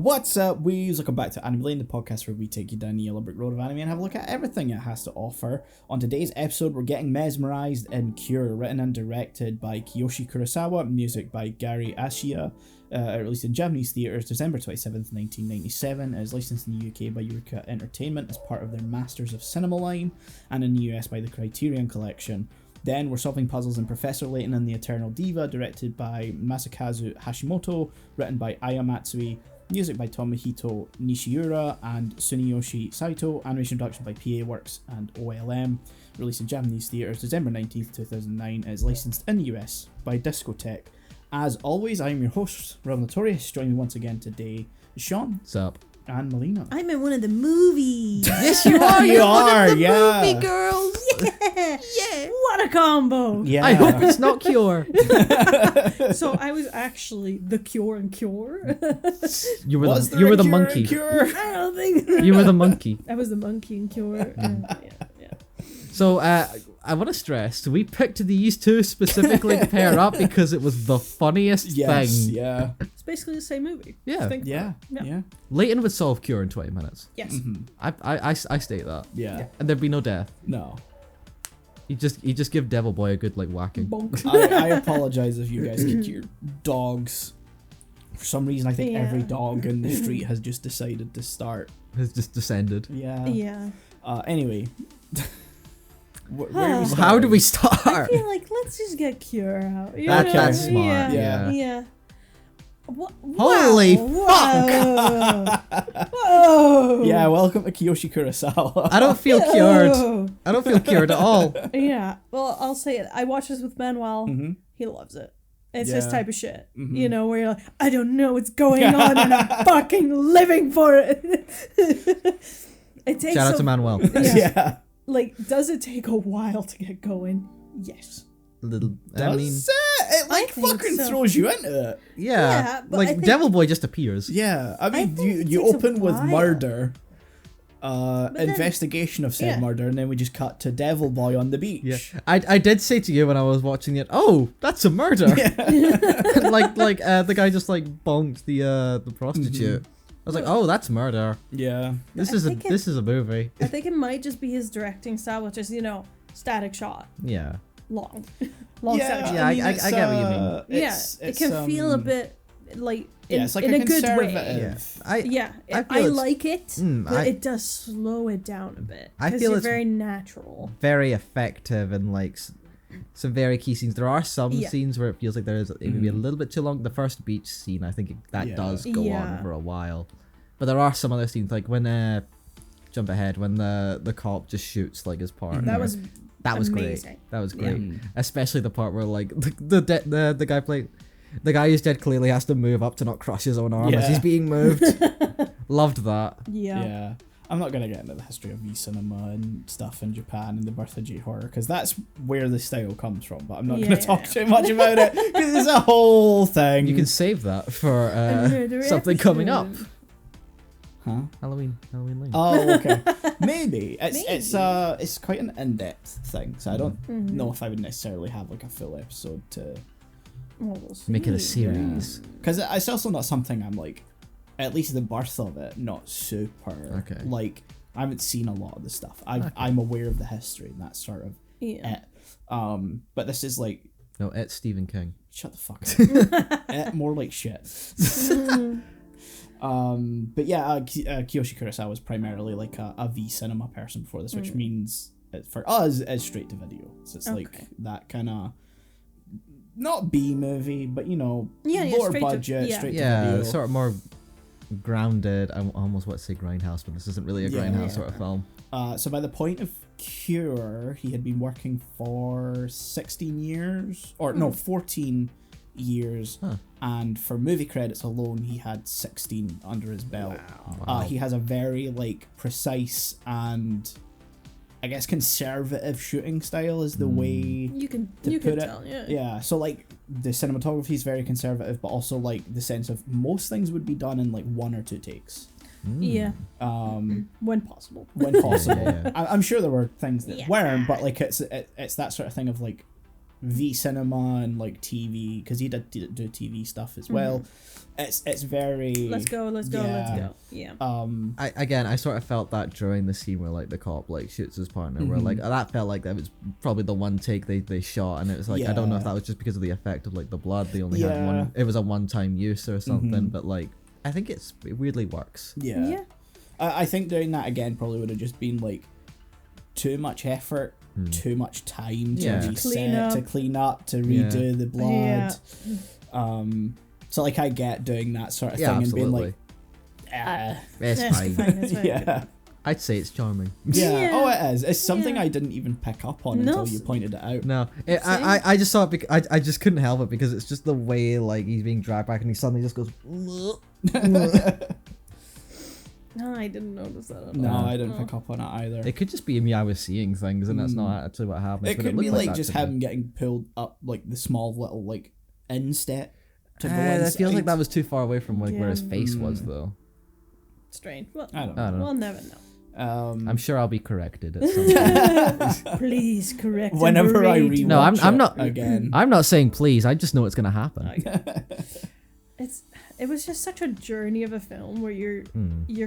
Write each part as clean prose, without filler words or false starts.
What's up, wees? Welcome back to Anime Lane, the podcast where we take you down the yellow brick road of anime and have a look at everything it has to offer. On today's episode, we're getting mesmerized in Cure, written and directed by Kiyoshi Kurosawa, music by Gary Ashiya. Released in Japanese theatres December 27th, 1997. It is licensed in the UK by Eureka Entertainment as part of their Masters of Cinema line, and in the US by the Criterion Collection. Then we're solving puzzles in Professor Layton and the Eternal Diva, directed by Masakazu Hashimoto, written by Aya Matsui, music by Tomohito Nishiura and Tsuneyoshi Saito, animation production by PA Works and OLM, released in Japanese theatres December 19th, 2009, is licensed in the US by Discotek. As always, I am your host, Rob Notorious. Joining me once again today is Shaun. What's up? And Melina. I'm in one of the movies. Yes, you are. You You're are, one of the yeah. movie girls. Yeah. What a combo. Yeah. I hope it's not Cure. So I was actually the Cure and Cure. You were Was the there a Cure monkey. in Cure? I don't think. You were the monkey. I was the monkey in Cure. Yeah. So I want to stress, we picked these two specifically to pair up because it was the funniest Yes, thing. yeah. It's basically the same movie. Yeah. Just think Yeah, about it. yeah. Layton would solve Cure in 20 minutes. Yes. Mm-hmm. I state that. Yeah. And there'd be no death. No. You just give Devil Boy a good whacking. Bonk. I apologize if you guys kick your dogs. For some reason, I think Yeah. every dog in the street has just decided to start. Has just descended. Yeah. Yeah. Anyway. Where are we starting? How do we I start? feel like let's just get Cure out. You That's know? smart. Yeah. Yeah. Holy fuck! Whoa! Yeah, welcome to Kiyoshi Kurosawa. I don't feel cured. I don't feel cured at all. Yeah. Well, I'll say it. I watched this with Manuel. Mhm. He loves it. It's his Yeah. type of shit. Mhm. You know, where you're like, I don't know what's going on and I'm fucking living for it. It takes Shout out to Manuel. Yeah. Like, does it take a while to get going? Yes. Little. I Does mean, it like think fucking so. throws you into it. yeah. Yeah, but I Like think- Devil Boy just appears. Yeah. I mean, think it you takes a open with while. murder, then- investigation of said Yeah. murder, and then we just cut to Devil Boy on the beach. Yeah, I did say to you when I was watching it, oh, that's a murder. like the guy just like bonked the prostitute. I was like, oh, that's murder. Yeah. This I is a think this is a movie. I think it might just be his directing style, which is, you know, static shot. Yeah, Long Yeah, static shot. Yeah, I it's, get what you mean. It can feel a bit like in, it's like in a a good way. conservative. I I feel it's like it, Mm, but I- it does slow it down a bit. I 'cause feel you're it's- very natural. very effective and like some very key scenes. There are some Yeah. scenes where it feels like there is maybe a little bit too long. The first beach scene, I think that Yeah. does go Yeah. on for a while, but there are some other scenes like when jump ahead when the cop just shoots like his partner. That was great. amazing. That was Yeah. great, especially the part where like the guy played. The guy who's dead clearly has to move up to not crush his own arm as Yeah. he's being moved. Loved that. Yeah. I'm not going to get into the history of V-cinema and stuff in Japan and the birth of J-horror, because that's where the style comes from, but I'm not going to talk too much about it, because it's a whole thing. You can save that for Another something coming up. episode. Huh? Halloween Lane. Oh, okay. Maybe. It's quite an in-depth thing, so I don't Mm-hmm. know if I would necessarily have like a full episode to... Well, we'll Make it a see. series. Because it's also not something I'm like, at least the birth of it, not super. Okay. Like, I haven't seen a lot of the stuff. Okay. I'm aware of the history, and that's sort of Yeah. it. But this is like, No, it's Stephen King. shut the fuck up. More like shit. But yeah, Kiyoshi Kurosawa was primarily like a V-cinema person before this, which means for us it's straight to video. So it's like Okay. that kind of, not B movie, but you know, Yeah, lower straight to- budget, yeah. straight to Yeah, video. sort of more grounded. I almost want to say grindhouse, but this isn't really a Yeah. grindhouse sort of film. So by the point of Cure, he had been working for 16 years, or no, 14 years, Huh. and for movie credits alone, he had 16 under his belt. Wow. He has a very like precise and I guess conservative shooting style is the way You can to you put can it. tell, yeah. Yeah, so like the cinematography is very conservative, but also like the sense of most things would be done in like 1 or 2 takes. Yeah. When possible. When possible. Yeah. I'm sure there were things that Yeah. weren't, but like it's that sort of thing of like V cinema and like TV, because he did do TV stuff as well. It's very let's go. Yeah. I sort of felt that during the scene where like the cop like shoots his partner, where like that felt like that was probably the one take they shot, and it was like I don't know if that was just because of the effect of like the blood. They only had one. It was a one-time use or something, but like I think it weirdly works. Yeah. I think doing that again probably would have just been like too much effort, too much time to reset, to clean up, to redo the blood. So like I get doing that sort of thing and being like, it's fine. Yeah. I'd say it's charming. Yeah. Oh, it is. It's something I didn't even pick up on until you pointed it out. No, I just saw it. I just couldn't help it because it's just the way like he's being dragged back and he suddenly just goes. No, I didn't notice that at all. No, I didn't pick up on it either. It could just be me. I was seeing things and that's not actually what happened. It could be like just him getting pulled up like the small little like instep. That feels like that was too far away from like where his face was though. Strange. Well, I don't know. We'll never know. I'm sure I'll be corrected at some point. Please correct. Whenever I rewatch No, I'm not again. I'm not saying please. I just know it's gonna happen. It was just such a journey of a film where you're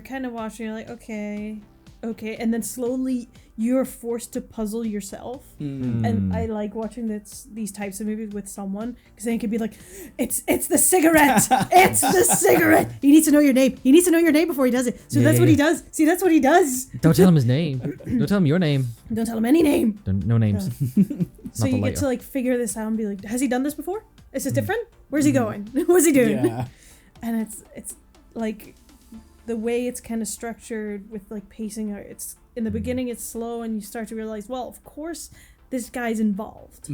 kind of watching. You're like, okay, and then slowly you're forced to puzzle yourself. And I like watching these types of movies with someone because then it could be like, it's the cigarette, it's the cigarette. He needs to know your name. He needs to know your name before he does it. So that's what he does. See, that's what he does. Don't tell him his name. Don't tell him your name. Don't tell him any name. No names. So you get to like figure this out and be like, has he done this before? Is this different? Where's he going? What's he doing? Yeah. And it's like the way it's kind of structured with like pacing. It's in the beginning it's slow and you start to realize, well, of course this guy's involved,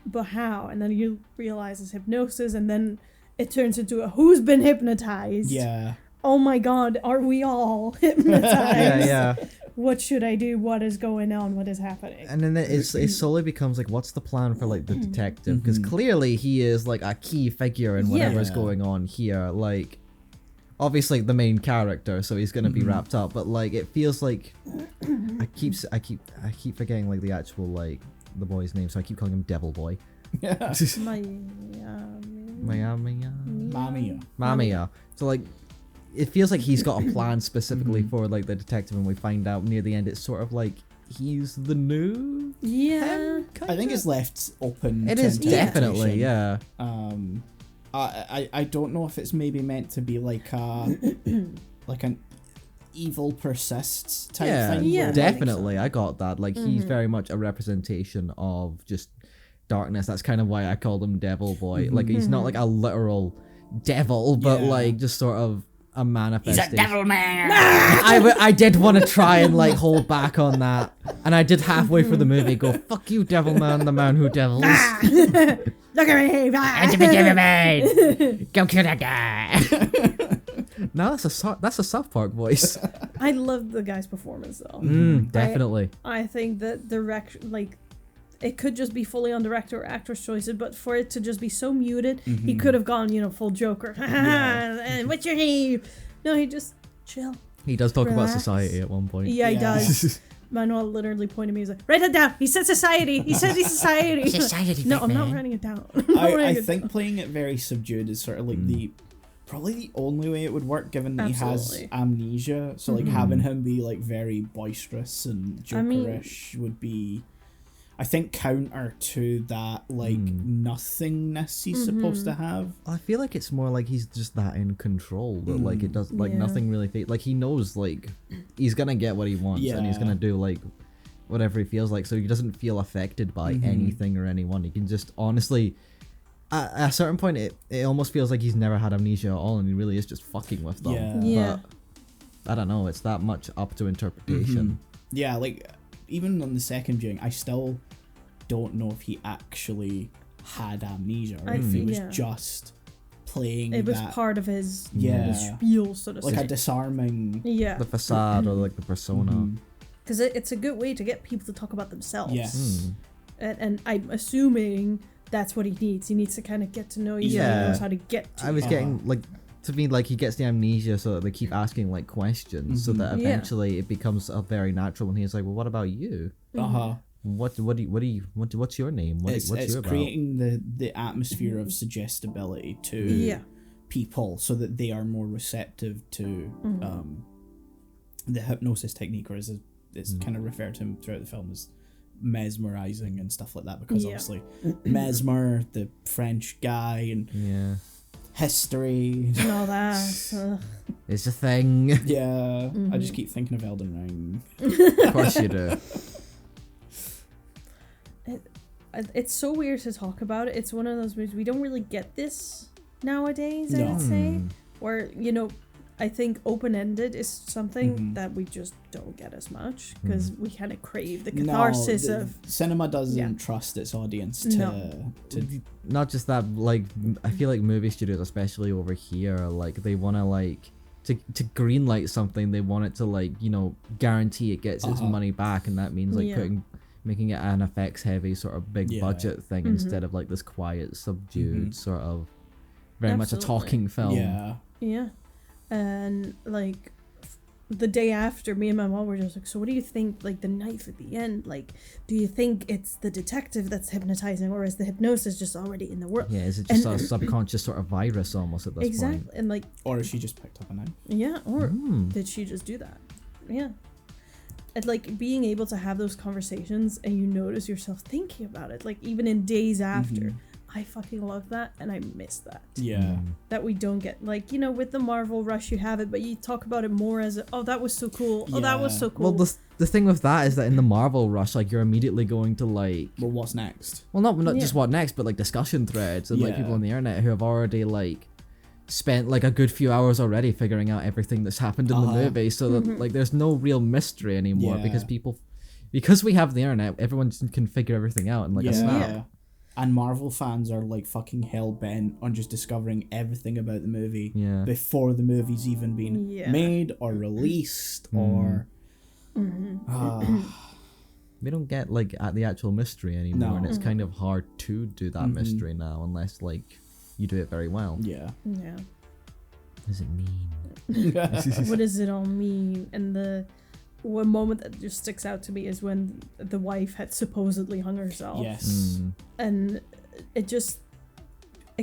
but how? And then you realize it's hypnosis, and then it turns into a who's been hypnotized. Yeah. Oh my God, are we all hypnotized? Yeah. What should I do? What is going on? What is happening? And then it slowly becomes like, what's the plan for like the detective? Because clearly he is like a key figure in whatever's going on here. Like, obviously the main character, so he's gonna be wrapped up. But like, it feels like I keep forgetting like the actual like the boy's name, so I keep calling him Devil Boy. Mamiya. So like, it feels like he's got a plan specifically for like the detective, and we find out near the end it's sort of like he's the new him, I think it's left open. It to is definitely, yeah. I don't know if it's maybe meant to be like like an evil persists type thing. Yeah, definitely. I got that. Like he's very much a representation of just darkness. That's kind of why I called him Devil Boy. Like he's not like a literal devil, but like just sort of a manifestation. He's a devil man. I did want to try and like hold back on that, and I did halfway through the movie go, "Fuck you, devil man, the man who devils." Look at me! And to be devil man, go kill that guy. No, that's a South Park voice. I love the guy's performance though. Definitely. I think that direction, like, it could just be fully on director or actor's choices, but for it to just be so muted, he could have gone, full Joker. And what's your name? No, he just chill. He does talk about society at one point. Yeah, he does. Manuel literally pointed at me. He's like, write it down. He said society. He said he's society. Society. No, I'm not writing it down. I think playing it very subdued is sort of like probably the only way it would work, given that he has amnesia. So like having him be like very boisterous and Jokerish would be, I think, counter to that like nothingness he's supposed to have. I feel like it's more like he's just that in control that like it does like nothing really like he knows like he's gonna get what he wants and he's gonna do like whatever he feels like, so he doesn't feel affected by anything or anyone. He can just honestly at a certain point it almost feels like he's never had amnesia at all, and he really is just fucking with them. Yeah. But I don't know, it's that much up to interpretation. Yeah, like even on the second viewing, I still don't know if he actually had amnesia or if he was just playing it was part of his spiel, so to like say. a disarming the facade or like the persona. Because it's a good way to get people to talk about themselves. Yes. And I'm assuming that's what he needs. He needs to kind of get to know you so he knows how to get to I was getting like, to me, like he gets the amnesia so that they keep asking like questions so that eventually it becomes very natural when he's like, well, what about you? what's your name? What's it's your creating the atmosphere of suggestibility to people so that they are more receptive to the hypnosis technique, or as it's kind of referred to throughout the film as mesmerizing and stuff like that, because obviously Mesmer, the French guy, and history and all that. It's a thing. Yeah, I just keep thinking of Elden Ring. Of course you do. It's so weird to talk about it. It's one of those movies we don't really get this nowadays, I would say. Where, you know, I think open-ended is something that we just don't get as much, because we kind of crave the catharsis of... Cinema doesn't trust its audience to... Not just that, like, I feel like movie studios, especially over here, like, they want to, like... To greenlight something, they want it to, like, you know, guarantee it gets its money back, and that means, like, making it an effects heavy sort of big budget thing instead of like this quiet, subdued sort of very much a talking film. Yeah. And like the day after, me and my mom were just like, so what do you think, like the knife at the end, like do you think it's the detective that's hypnotizing, or is the hypnosis just already in the world? Yeah, is it just a subconscious sort of virus almost at this point? Exactly. And like, or has she just picked up a knife? Yeah, or did she just do that? Yeah. And like being able to have those conversations and you notice yourself thinking about it, like even in days after. I fucking love that, and I miss that. Yeah. That we don't get. Like, you know, with the Marvel rush you have it, but you talk about it more as oh, that was so cool. Oh, that was so cool. Well, the thing with that is that in the Marvel rush, like, you're immediately going to, like... Well, what's next? Well, not just what next, but, like, discussion threads and, like, people on the internet who have already, like, spent, like, a good few hours already figuring out everything that's happened in the movie, so that, like, there's no real mystery anymore, because we have the internet, everyone can figure everything out in, like, a snap. Yeah. And Marvel fans are like fucking hell-bent on just discovering everything about the movie before the movie's even been made or released or... We don't get like at the actual mystery anymore, and it's kind of hard to do that mystery now unless like you do it very well. Yeah. Yeah. What does it mean? What does it all mean? And the one moment that just sticks out to me is when the wife had supposedly hung herself. Yes. And it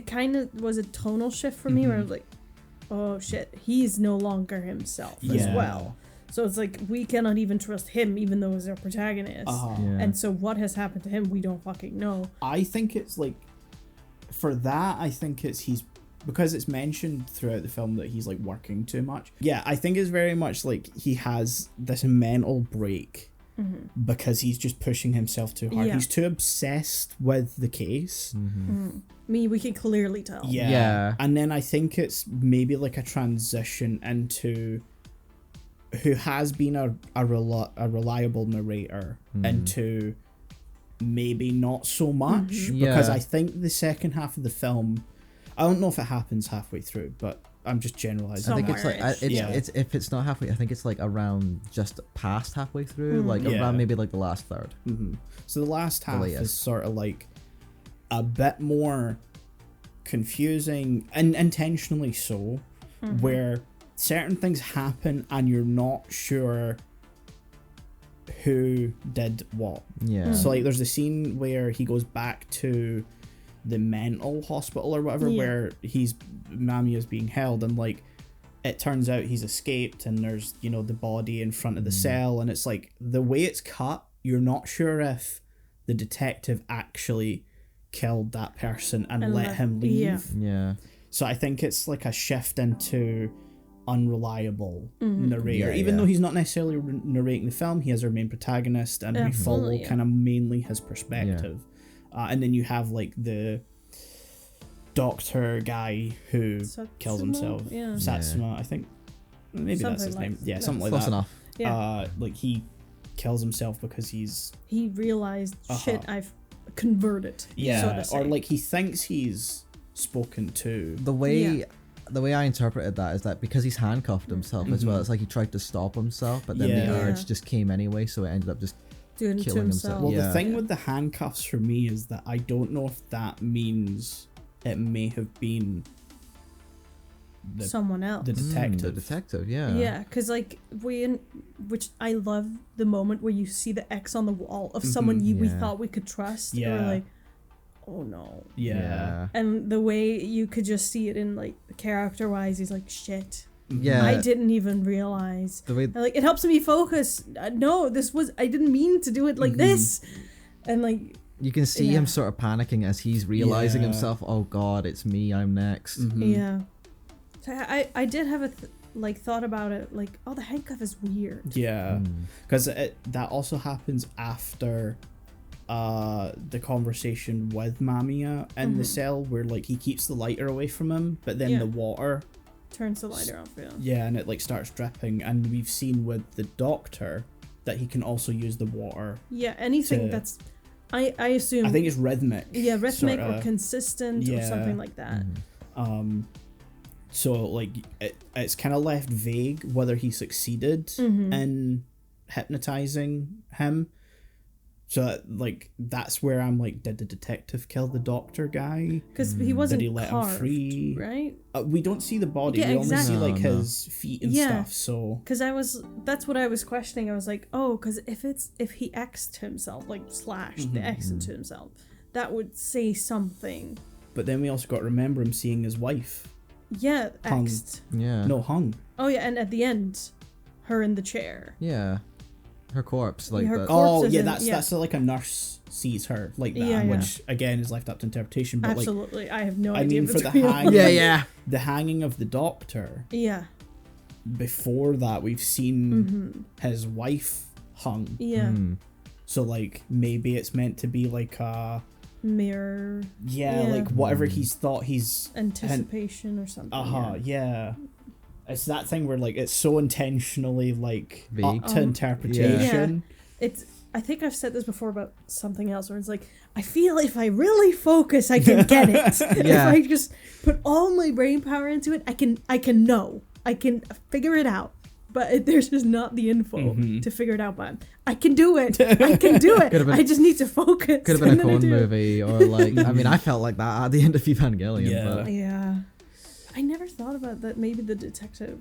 kind of was a tonal shift for me where I was like, oh shit, he's no longer himself as well. So it's like, we cannot even trust him, even though he's our protagonist. And so what has happened to him, we don't fucking know. I think it's like, for that, I think he's because it's mentioned throughout the film that he's like working too much. Yeah, I think it's very much like he has this mental break because he's just pushing himself too hard. He's too obsessed with the case. We can clearly tell. Yeah. And then I think it's maybe like a transition into who has been a reliable narrator into maybe not so much, because I think the second half of the film, I don't know if it happens halfway through, but I'm just generalizing. I think it's like it's if it's not halfway, I think it's like around just past halfway through, like around maybe like the last third. So the last half is sort of like a bit more confusing and intentionally so, where certain things happen and you're not sure who did what. So like there's the scene where he goes back to the mental hospital or whatever where Mamiya's being held, and like it turns out he's escaped, and there's, you know, the body in front of the cell, and it's like the way it's cut, you're not sure if the detective actually killed that person and let him leave. So I think it's like a shift into unreliable narrator, even though he's not necessarily narrating the film. He has our main protagonist, and we follow kind of mainly his perspective. And then you have like the doctor guy who kills himself. Satsuma, I think. Maybe something that's his name. Yeah, something like close that. enough. Like he kills himself because he realized shit, I've converted. So to say. Or like he thinks he's spoken to. The way I interpreted that is that because he's handcuffed himself as well, it's like he tried to stop himself, but then the urge just came anyway, so it ended up just doing it to himself. Well, the thing with the handcuffs for me is that I don't know if that means it may have been someone else, the detective. The detective, yeah. Yeah, because like which I love the moment where you see the X on the wall of someone we thought we could trust. Yeah. Or like, oh no. Yeah. And the way you could just see it in like character wise, he's like, shit. Yeah. I didn't even realize. The way like it helps me focus. No, I didn't mean to do it like this. And like you can see him sort of panicking as he's realizing himself, oh god, it's me, I'm next. Yeah. So I did have a thought about it, like, oh, the handcuff is weird. Yeah. Because that also happens after the conversation with Mamiya in the cell, where like he keeps the lighter away from him, but then the water turns the lighter off. And it like starts dripping, and we've seen with the doctor that he can also use the water. Yeah, anything that's I assume, I think it's rhythmic. Yeah, rhythmic or consistent or something like that. So like it's kind of left vague whether he succeeded in hypnotizing him. So like that's where I'm like, did the detective kill the doctor guy? Because he wasn't Did he let carved, him free? Right? We don't see the body. Yeah, we only see like No. his feet and stuff. So because that's what I was questioning. I was like, oh, because if he X'd himself, like slashed the X into himself, that would say something. But then we also got to remember him seeing his wife. Yeah, Hung. X'd. Yeah. No, hung. Oh yeah, and at the end, her in the chair. Yeah. Her corpse, like Her that. corpse Oh yeah, in- that's like a nurse sees her like that, Yeah, yeah. which again is left up to interpretation. But Absolutely, I have no I idea. mean, if for it's the real. hang, Yeah. the hanging of the doctor. Yeah. Before that, we've seen his wife hung. Yeah. So like maybe it's meant to be like a Mirror. like whatever he's thought he's Anticipation or something. yeah. It's that thing where like it's so intentionally like Vague. up to interpretation. I think I've said this before about something else where it's like, I feel if I really focus, I can get it. If I just put all my brain power into it, I can know. I can figure it out. But there's just not the info to figure it out. But I can do it. I can do it. I just need to focus. Could have been a Coen movie, or like, I mean, I felt like that at the end of Evangelion. Yeah. But Yeah. I never thought about that. Maybe the detective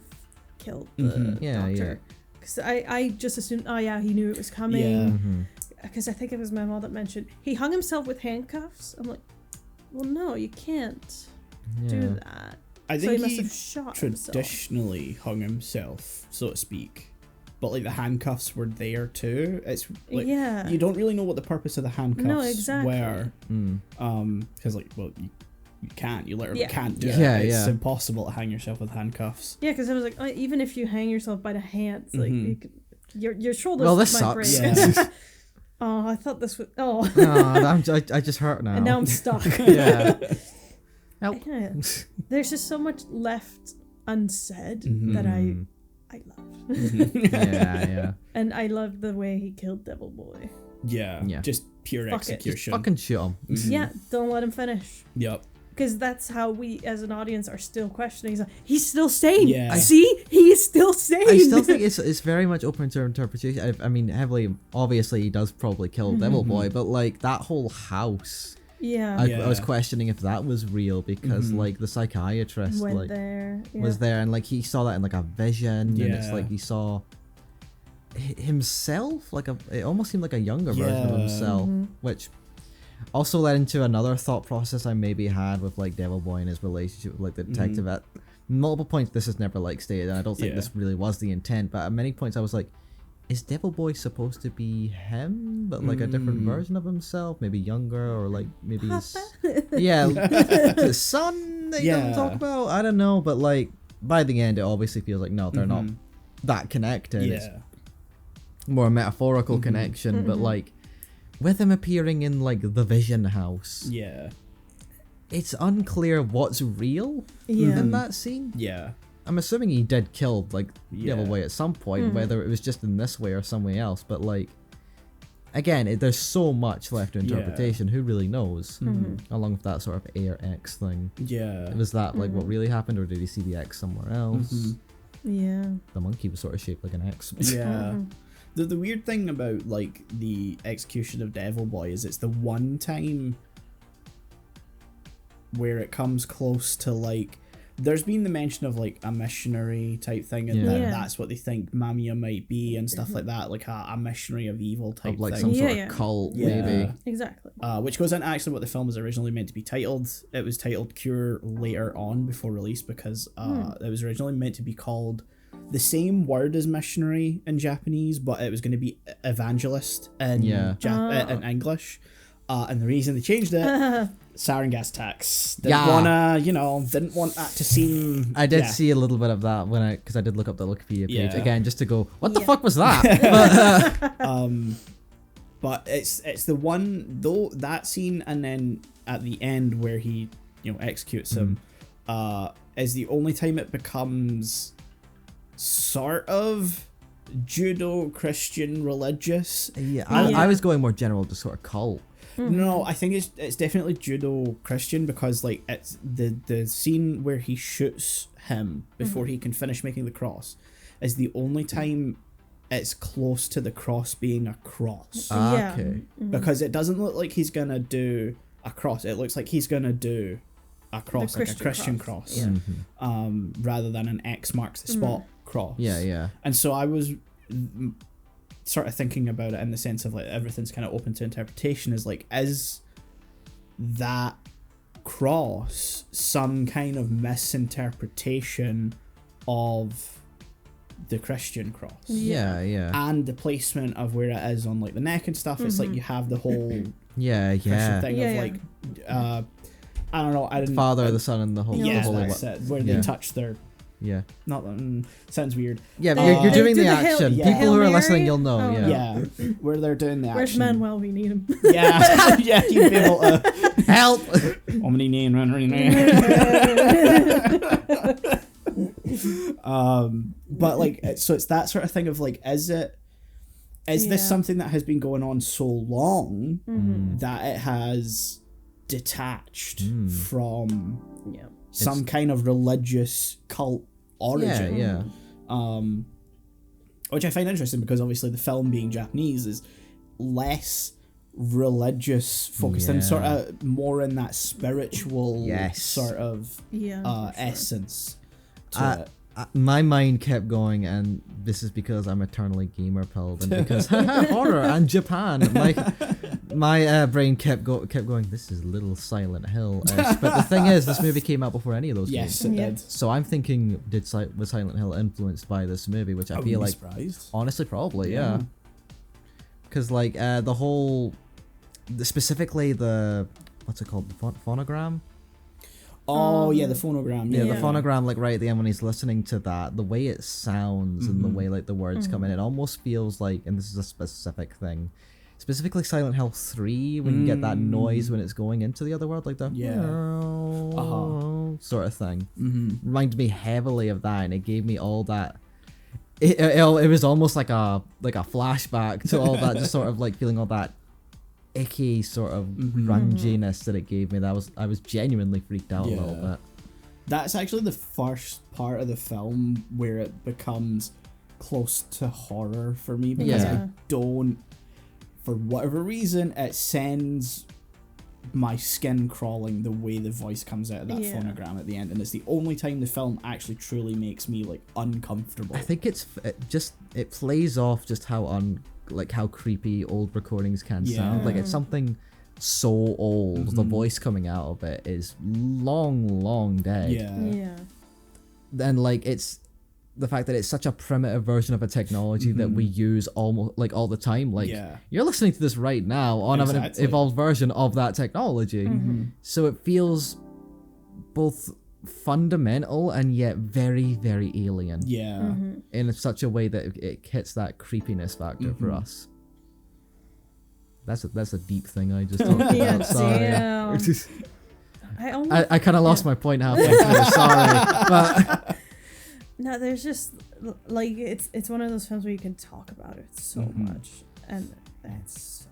killed the doctor. Because I just assumed, oh yeah, he knew it was coming. Because I think it was my mom that mentioned he hung himself with handcuffs. I'm like, well, no, you can't do that. I So think he must he have shot traditionally hung himself, so to speak. But like the handcuffs were there too. It's like you don't really know what the purpose of the handcuffs were. Because like, well, you can't. You literally can't do it. It's impossible to hang yourself with handcuffs. Yeah, because I was like, oh, even if you hang yourself by the hands, like you could, your shoulders this might sucks. break. Yeah. Oh, I thought this was. Oh. I just hurt now. And now I'm stuck. Yeah. Help. Yeah. There's just so much left unsaid that I love. Yeah. And I love the way he killed Devil Boy. Yeah. Just pure Fuck it. execution. Just fucking shoot him. Yeah, don't let him finish. Yep. Because that's how we, as an audience, are still questioning. He's like, he's still sane. Yeah. See? He is still sane. I still think it's very much open to interpretation. I mean, heavily, obviously, he does probably kill Devil Boy, but like that whole house. Yeah. I was questioning if that was real because like the psychiatrist Went like there. Yeah. was there and like he saw that in like a vision and it's like he saw himself like it almost seemed like a younger version of himself, which also led into another thought process I maybe had with like Devil Boy and his relationship with like the detective. At multiple points this is never like stated, and I don't think this really was the intent, but at many points I was like, is Devil Boy supposed to be him but like a different version of himself, maybe younger, or like maybe his his son that he doesn't talk about? I don't know, but like by the end it obviously feels like no, they're not that connected. It's more a metaphorical connection, but like with him appearing in like the Vision House, it's unclear what's real in that scene. I'm assuming he did kill like Devil Boy at some point, whether it was just in this way or some way else, but like again there's so much left to interpretation. Who really knows? Along with that sort of A or X thing, was that like what really happened, or did he see the X somewhere else? The monkey was sort of shaped like an X. The weird thing about like the execution of Devil Boy is it's the one time where it comes close to like there's been the mention of like a missionary type thing, and that's what they think Mamiya might be and stuff like that, like a missionary of evil type like thing. some sort of cult, maybe. Exactly. Which goes into actually what the film was originally meant to be titled. It was titled Cure later on before release because it was originally meant to be called the same word as missionary in Japanese, but it was going to be evangelist in in English. And the reason they changed it, sarin gas tax. Didn't want that to seem. I did see a little bit of that because I did look up the Wikipedia page again just to go, what the fuck was that? But it's the one though, that scene, and then at the end where he executes him, is the only time it becomes sort of Judo-Christian religious. I was going more general, just sort of cult. No, I think it's definitely Judo-Christian because like it's the scene where he shoots him before he can finish making the cross is the only time it's close to the cross being a cross. Okay. Because it doesn't look like he's gonna do a cross. It looks like he's gonna do a cross, like a Christian cross. Rather than an X marks the spot cross. Yeah. And so I was sort of thinking about it in the sense of like everything's kind of open to interpretation, is like, is that cross some kind of misinterpretation of the Christian cross? And the placement of where it is on like the neck and stuff, it's like you have the whole Christian thing of like I don't know, I didn't Father, the Son, and the Holy that's it, where they touch their not sounds weird. You're doing the action. People who are listening, you'll know. Where they're doing the action. Where's Manuel? We need him. You'd be able to help. But like, so it's that sort of thing of like, is this something that has been going on so long that it has detached from some kind of religious cult origin? Which I find interesting because obviously the film being Japanese is less religious focused and sort of more in that spiritual sort of essence to it. My mind kept going, and this is because I'm eternally gamer pilled, and because horror and Japan. My brain kept going. This is Little Silent Hill, but the thing is, this movie came out before any of those games. Yes, it did. So I'm thinking, was Silent Hill influenced by this movie? Which I feel like, surprised. Honestly, probably, because like specifically the what's it called, the phonogram. The phonogram. The phonogram, like right at the end when he's listening to that, the way it sounds and the way like the words come in, it almost feels like, and this is a specific thing, specifically Silent Hill 3, when you get that noise when it's going into the other world, like the sort of thing. Reminded me heavily of that, and it gave me all that. It was almost like a flashback to all that, just sort of like feeling all that icky sort of grunginess that it gave me. I was genuinely freaked out a little bit. That's actually the first part of the film where it becomes close to horror for me, because I don't, for whatever reason, it sends my skin crawling the way the voice comes out of that phonogram at the end, and it's the only time the film actually truly makes me like uncomfortable. I think it plays off just how creepy old recordings can sound. Like, it's something so old, the voice coming out of it is long dead. Then like, it's the fact that it's such a primitive version of a technology that we use almost like all the time. Like, you're listening to this right now on an evolved version of that technology. So it feels both fundamental and yet very, very alien. In such a way that it hits that creepiness factor for us. That's a deep thing I just talked about. Sorry. I kind of lost my point halfway through. Sorry, but no, there's just like it's one of those films where you can talk about it so much, and that's.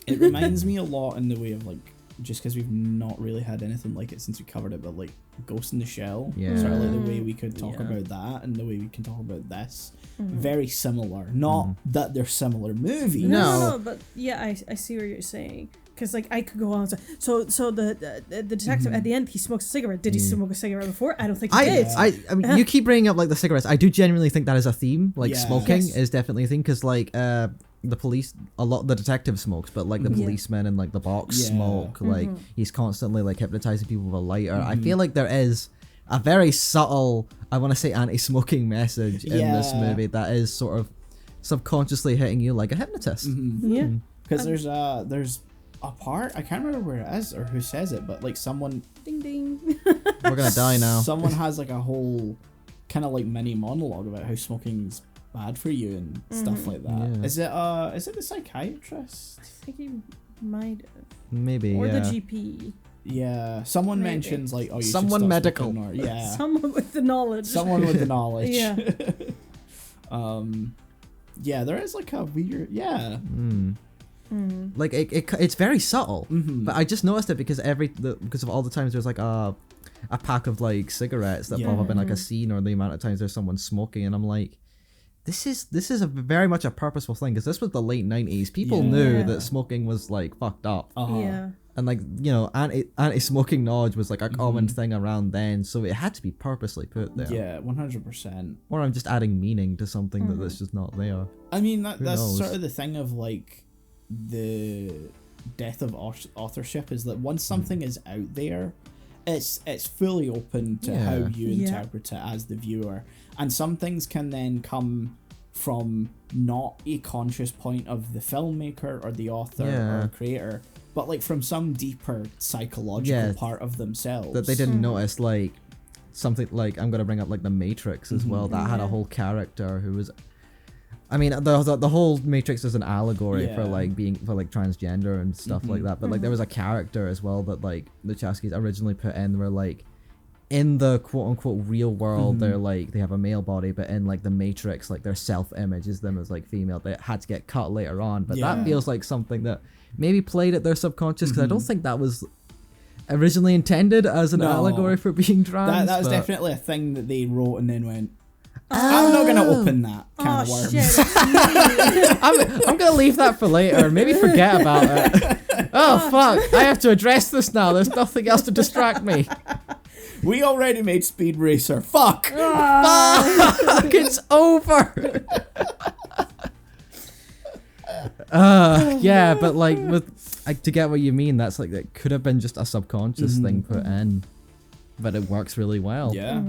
It reminds me a lot in the way of like, just because we've not really had anything like it since we covered it, but like Ghost in the Shell, sort of like the way we could talk about that and the way we can talk about this, very similar. Not that they're similar movies. No, but I see what you're saying, because like I could go on. So the detective at the end, he smokes a cigarette. Did he smoke a cigarette before? I don't think he did. I mean, you keep bringing up like the cigarettes. I do genuinely think that is a theme. Like smoking Yes. is definitely a theme because like the police, a lot the detective smokes, but like the policemen and like the box smoke. Like he's constantly like hypnotizing people with a lighter. I feel like there is a very subtle, I want to say, anti-smoking message in this movie that is sort of subconsciously hitting you like a hypnotist. Yeah. Because there's a part, I can't remember where it is or who says it, but like someone, Ding ding. We're gonna die now. someone has like a whole kind of like mini monologue about how smoking's bad for you and stuff like that. Yeah. Is it the psychiatrist? I think he might have. Maybe, Or yeah. the GP. Yeah, someone Maybe. mentions like, oh, you should Someone stop medical. smoking, or yeah, Someone with the knowledge. someone with the knowledge. Yeah. Yeah, there is like a weird, Like it's very subtle, Mm-hmm. but I just noticed it because because of all the times there's like a pack of like cigarettes that pop up in like a scene, or the amount of times there's someone smoking, and I'm like, this is a very much a purposeful thing because this was the late 90s. People knew that smoking was like fucked up, Yeah. and like, you know, anti-smoking knowledge was like a common thing around then, so it had to be purposely put there. Yeah, 100%. Or I'm just adding meaning to something that's just not there. I mean, that's knows? sort of the thing of like the death of authorship, is that once something is out there, it's fully open to how you interpret it as the viewer, and some things can then come from not a conscious point of the filmmaker or the author or creator, but like from some deeper psychological part of themselves that they didn't notice. Like something like, I'm gonna bring up like the Matrix as well, that had a whole character who was, I mean, the whole Matrix is an allegory for like being for like transgender and stuff like that, but like there was a character as well that like the Chaskeys originally put in, where like in the quote unquote real world they're like, they have a male body, but in like the Matrix, like their self-image is them as like female. They had to get cut later on, but that feels like something that maybe played at their subconscious, because I don't think that was originally intended as an allegory for being trans. That was definitely a thing that they wrote and then went, I'm not gonna open that can of worms. Shit. I'm gonna leave that for later and maybe forget about it. Oh fuck, I have to address this now, there's nothing else to distract me. We already made Speed Racer. Fuck! Fuck, it's over. Yeah, but like to get what you mean, that's like, that could have been just a subconscious thing put in, but it works really well. Yeah.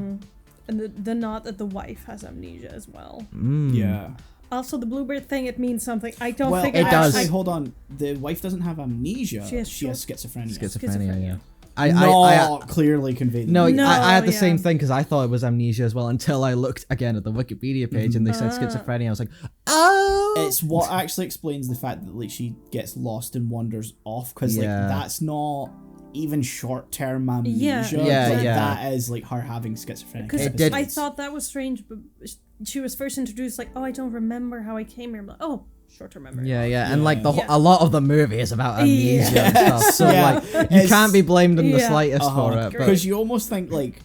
And the nod that the wife has amnesia as well. Yeah. Also, the bluebird thing, it means something. I don't think it does. Actually, hold on. The wife doesn't have amnesia. She has schizophrenia. Schizophrenia, yeah. I clearly conveyed that. No, I had the same thing, because I thought it was amnesia as well until I looked again at the Wikipedia page and they said schizophrenia. I was like, oh! It's what actually explains the fact that like she gets lost and wanders off, because like that's not even short-term amnesia. That is like her having schizophrenia. Because I thought that was strange, but she was first introduced like, oh, I don't remember how I came here. I'm like, oh, short-term memory. And like a lot of the movie is about amnesia and stuff, so like you can't be blamed in the slightest for it, because you almost think like,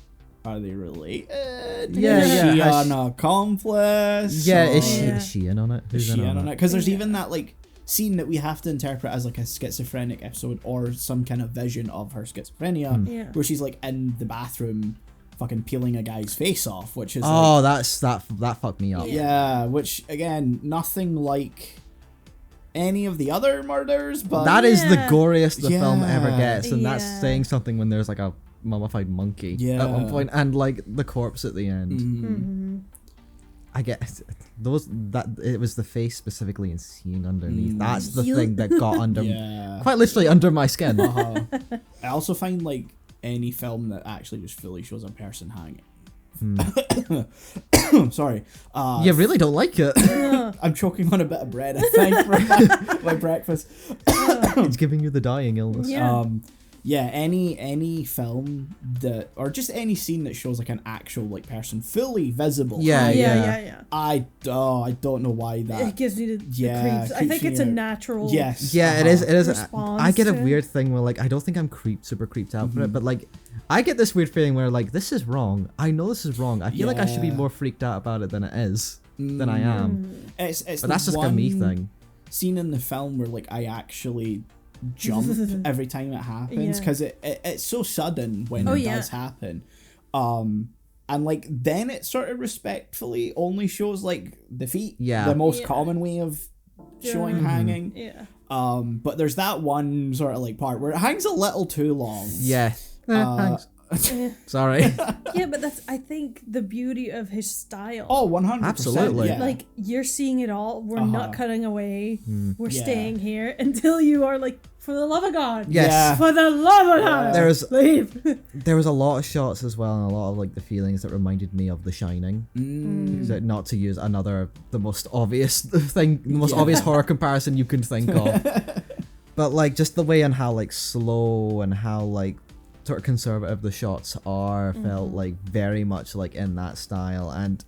are they related? Is she an accomplice? Is she in on it? Is she in on it? Because there's even that like scene that we have to interpret as like a schizophrenic episode or some kind of vision of her schizophrenia, where she's like in the bathroom fucking peeling a guy's face off, which is that fucked me up. Yeah, which again, nothing like any of the other murders, but that is the goriest the film ever gets, and that's saying something when there's like a mummified monkey at one point and like the corpse at the end. I get those, that it was the face specifically and seeing underneath. That's the thing that got under quite literally under my skin. I also find like any film that actually just fully shows a person hanging. Sorry. You really don't like it. I'm choking on a bit of bread, I think, for my breakfast. It's giving you the dying illness. Any film that, or just any scene that shows like an actual like person fully visible. I don't know why that. It gives me the creeps. I think it's a natural. Yes. Yeah, it is. I get a to weird thing where like I don't think I'm super creeped out for it, but like I get this weird feeling where like this is wrong. I know this is wrong. I feel like I should be more freaked out about it than it is. Than I am. It's but that's just a me thing. Scene in the film where like I actually jump every time it happens, because it's so sudden when it does happen. And like then it sort of respectfully only shows like the feet, the most common way of showing hanging. Yeah. But there's that one sort of like part where it hangs a little too long. Yeah. Thanks. Sorry. Yeah, but that's, I think, the beauty of his style. Oh, 100%. Absolutely. Yeah. Like, you're seeing it all. We're not cutting away. We're staying here until you are like, for the love of God. Yes. Yeah. For the love of God. Leave. There was a lot of shots as well, and a lot of like the feelings that reminded me of The Shining. Not to use the most obvious thing, the most obvious horror comparison you can think of. But like just the way and how like slow and how like sort of conservative the shots are felt like very much like in that style, and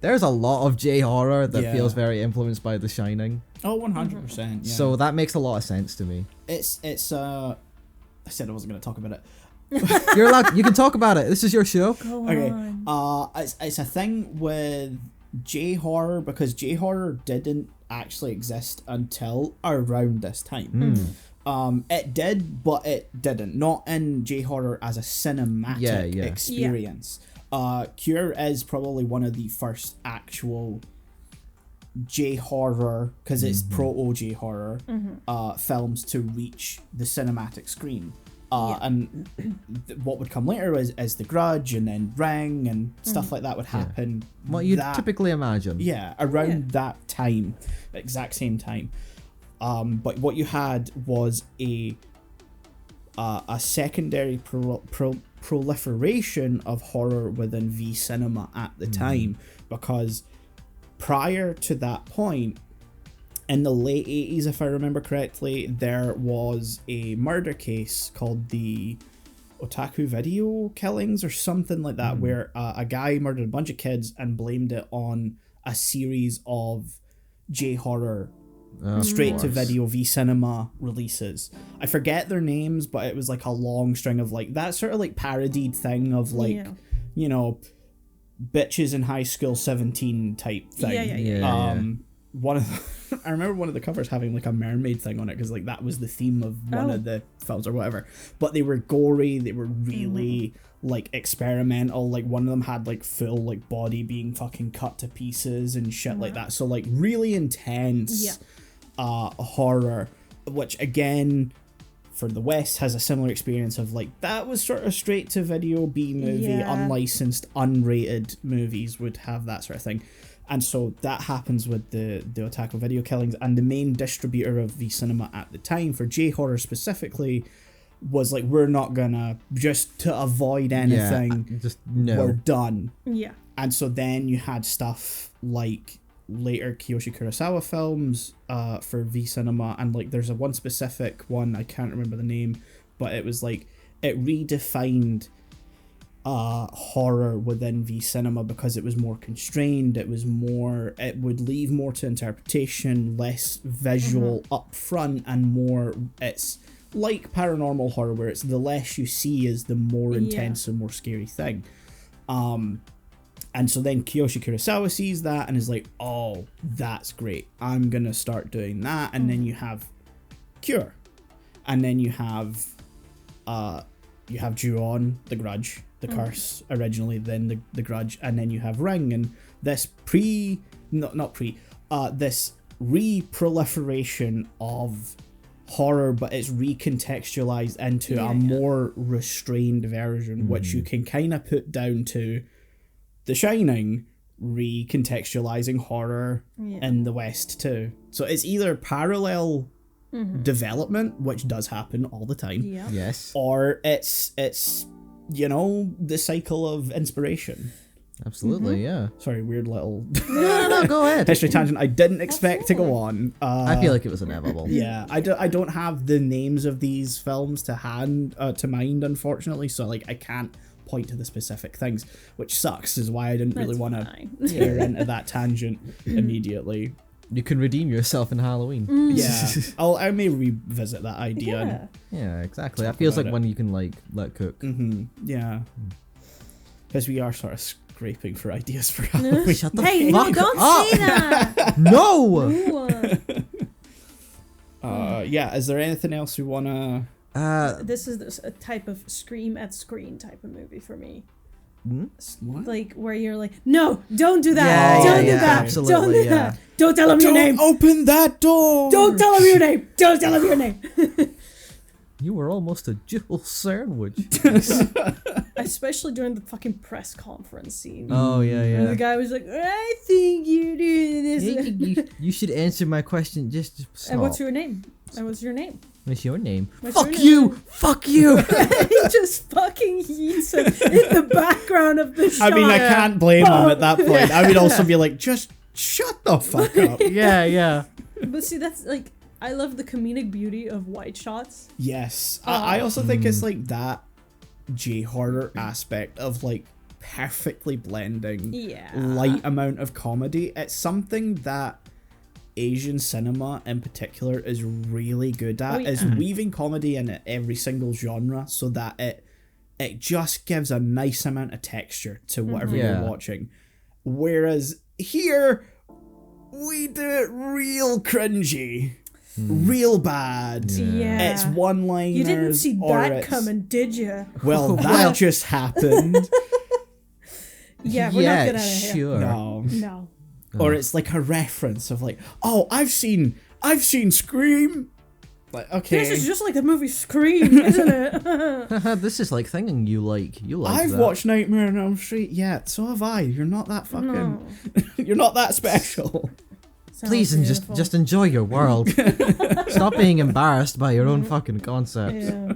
there's a lot of J-horror that feels very influenced by The Shining. Oh, 100%. Yeah. So that makes a lot of sense to me. It's I said I wasn't going to talk about it. You're allowed, you can talk about it. This is your show. Go okay. on. It's a thing with J-horror because J-horror didn't actually exist until around this time. It did, but it didn't. Not in J-horror as a cinematic experience. Cure is probably one of the first actual J-horror, because it's proto-J-horror, films to reach the cinematic screen. And what would come later is The Grudge, and then Ring, and stuff like that would happen. What you'd typically imagine. Yeah, around that time, exact same time. But what you had was a secondary proliferation of horror within V cinema at the time, because prior to that point, in the late 80s, if I remember correctly, there was a murder case called the Otaku Video Killings or something like that, where a guy murdered a bunch of kids and blamed it on a series of J-horror straight-to-video V cinema releases. I forget their names, but it was like a long string of like that sort of like parodied thing of like, you know, bitches in high school 17 type thing. One of I remember one of the covers having like a mermaid thing on it because like that was the theme of one of the films or whatever. But they were gory, they were really like experimental. Like one of them had like full like body being fucking cut to pieces and shit like that. So like really intense horror, which again for the West has a similar experience of like that was sort of straight to video B movie, unlicensed, unrated movies would have that sort of thing. And so that happens with the Otaku Video Killings, and the main distributor of V cinema at the time for J-horror specifically was like, we're not gonna, just to avoid anything, we're done. Yeah. And so then you had stuff like later Kiyoshi Kurosawa films for V cinema, and like there's a one specific one, I can't remember the name, but it was like, it redefined horror within V cinema because it was more constrained, it would leave more to interpretation, less visual up front, and more, it's like paranormal horror where it's the less you see is the more intense and more scary thing. And so then Kiyoshi Kurosawa sees that and is like, oh, that's great, I'm gonna start doing that. And then you have Cure, and then you have Ju-on, The Grudge, The Curse originally, then the Grudge, and then you have Ring, and this this re-proliferation of horror, but it's recontextualized into a more restrained version, which you can kind of put down to The Shining recontextualizing horror in the West too. So it's either parallel development, which does happen all the time, yes, or it's you know, the cycle of inspiration. Absolutely. Sorry, weird little no, go ahead. history tangent I didn't expect to go on. I feel like it was inevitable. I don't have the names of these films to mind, unfortunately, so like I can't point to the specific things, which sucks, is why I didn't really want to tear into that tangent immediately. You can redeem yourself in Halloween. I may revisit that idea. Yeah, exactly. That feels like when you can like let cook. Because we are sort of scraping for ideas for Halloween. Shut the hey, fuck no, don't up. say that. No. Yeah, is there anything else we wanna? This is a type of scream at screen type of movie for me. What? Like where you're like, no, don't do that. Yeah, Don't do that. absolutely, Don't do that. Don't tell him your name. Don't open that door. Don't tell him your name. Don't tell him your name. You were almost a jewel sandwich. Especially during the fucking press conference scene. Oh yeah, Where the yeah. guy was like, I think you're doing this. You should answer my question. Just stop. And what's your name? And what's your name? What's your name? What's Fuck your you! name? Fuck you! He just fucking yeets him in the background of the shot. I mean, I can't blame him at that point. I would also be like, just shut the fuck up. yeah. But see, that's like, I love the comedic beauty of wide shots. Yes. I also think it's like that J-horror aspect of like perfectly blending light amount of comedy. It's something that Asian cinema in particular is really good at, is weaving comedy in every single genre so that it just gives a nice amount of texture to whatever you're watching. Whereas here, we do it real cringy. Real bad. Yeah. It's one-liners. You didn't see that it's, coming, did you? Well, that just happened. Yeah, we're not good at it here. Sure. No. Or it's like a reference of like, oh, I've seen Scream. Like, okay. This is just like the movie Scream, isn't it? This is like thinking you like I've that. watched Nightmare on Elm Street. Yeah, so have I. You're not that fucking. You're not that special. Please and just enjoy your world. Stop being embarrassed by your own fucking concepts. Yeah.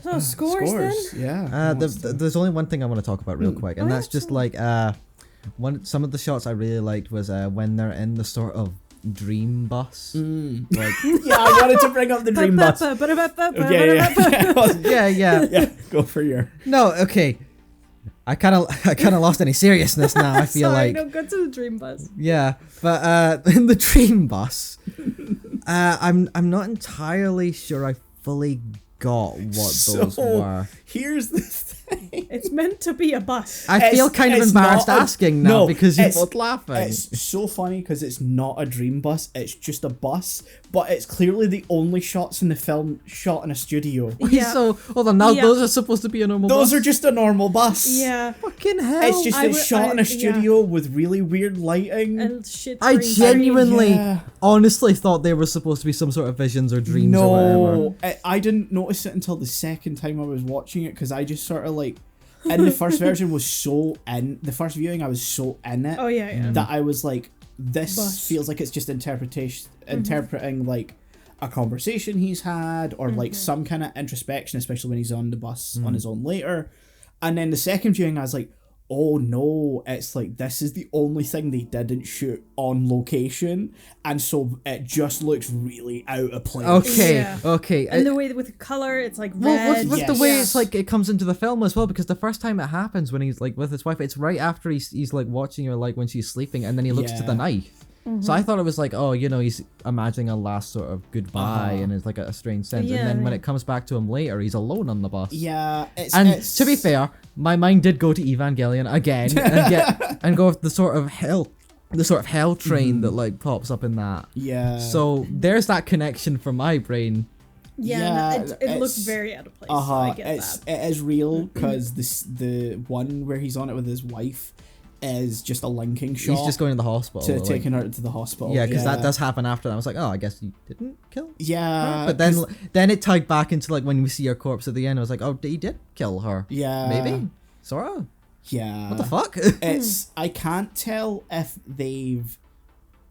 So scores then? Yeah. There's only one thing I want to talk about real quick, and that's just like some of the shots I really liked was when they're in the sort of dream bus. Like, yeah, I wanted to bring up the dream bus. Yeah. Go for your. No, okay. I kind of lost any seriousness now. I feel Sorry, like no, go to the dream bus. Yeah, but in the dream bus, I'm not entirely sure I fully got what those were. Here's the thing. It's meant to be a bus. I feel kind of embarrassed asking now because you're both laughing. It's so funny because it's not a dream bus. It's just a bus, but it's clearly the only shots in the film shot in a studio. Yeah. So hold on, now those are supposed to be a normal bus? Those are just a normal bus. Yeah. Fucking hell. It's just shot in a studio with really weird lighting. And shit. I genuinely, Yeah. honestly thought they were supposed to be some sort of visions or dreams or whatever. No, I didn't notice it until the second time I was watching it because I just sort of like, in the first version was so in the first viewing I was so in it. Oh yeah. That I was like, this Bus. feels like it's just interpreting like a conversation he's had or like some kind of introspection, especially when he's on the bus on his own later. And then the second viewing I was like, oh no, it's like this is the only thing they didn't shoot on location, and so it just looks really out of place. Okay. And the way with the color, it's like red. With the way it's like it comes into the film as well, because the first time it happens when he's like with his wife, it's right after he's like watching her like when she's sleeping, and then he looks to the knife. So I thought it was like, oh, he's imagining a last sort of goodbye, and it's like a strange sense. And then when it comes back to him later, he's alone on the bus. Yeah, it's to be fair, my mind did go to Evangelion again and go with the sort of hell train that like pops up in that. Yeah. So there's that connection for my brain. Yeah, it looks very out of place. I get that. It is real because the one where he's on it with his wife is just a linking shot. He's just going to the hospital. Taking her to the hospital. Yeah, because that does happen after that. I was like, oh, I guess he didn't kill. Yeah. But then it tied back into like when we see her corpse at the end. I was like, oh, he did kill her. Yeah. Maybe. Sora. Yeah. What the fuck? I can't tell if they've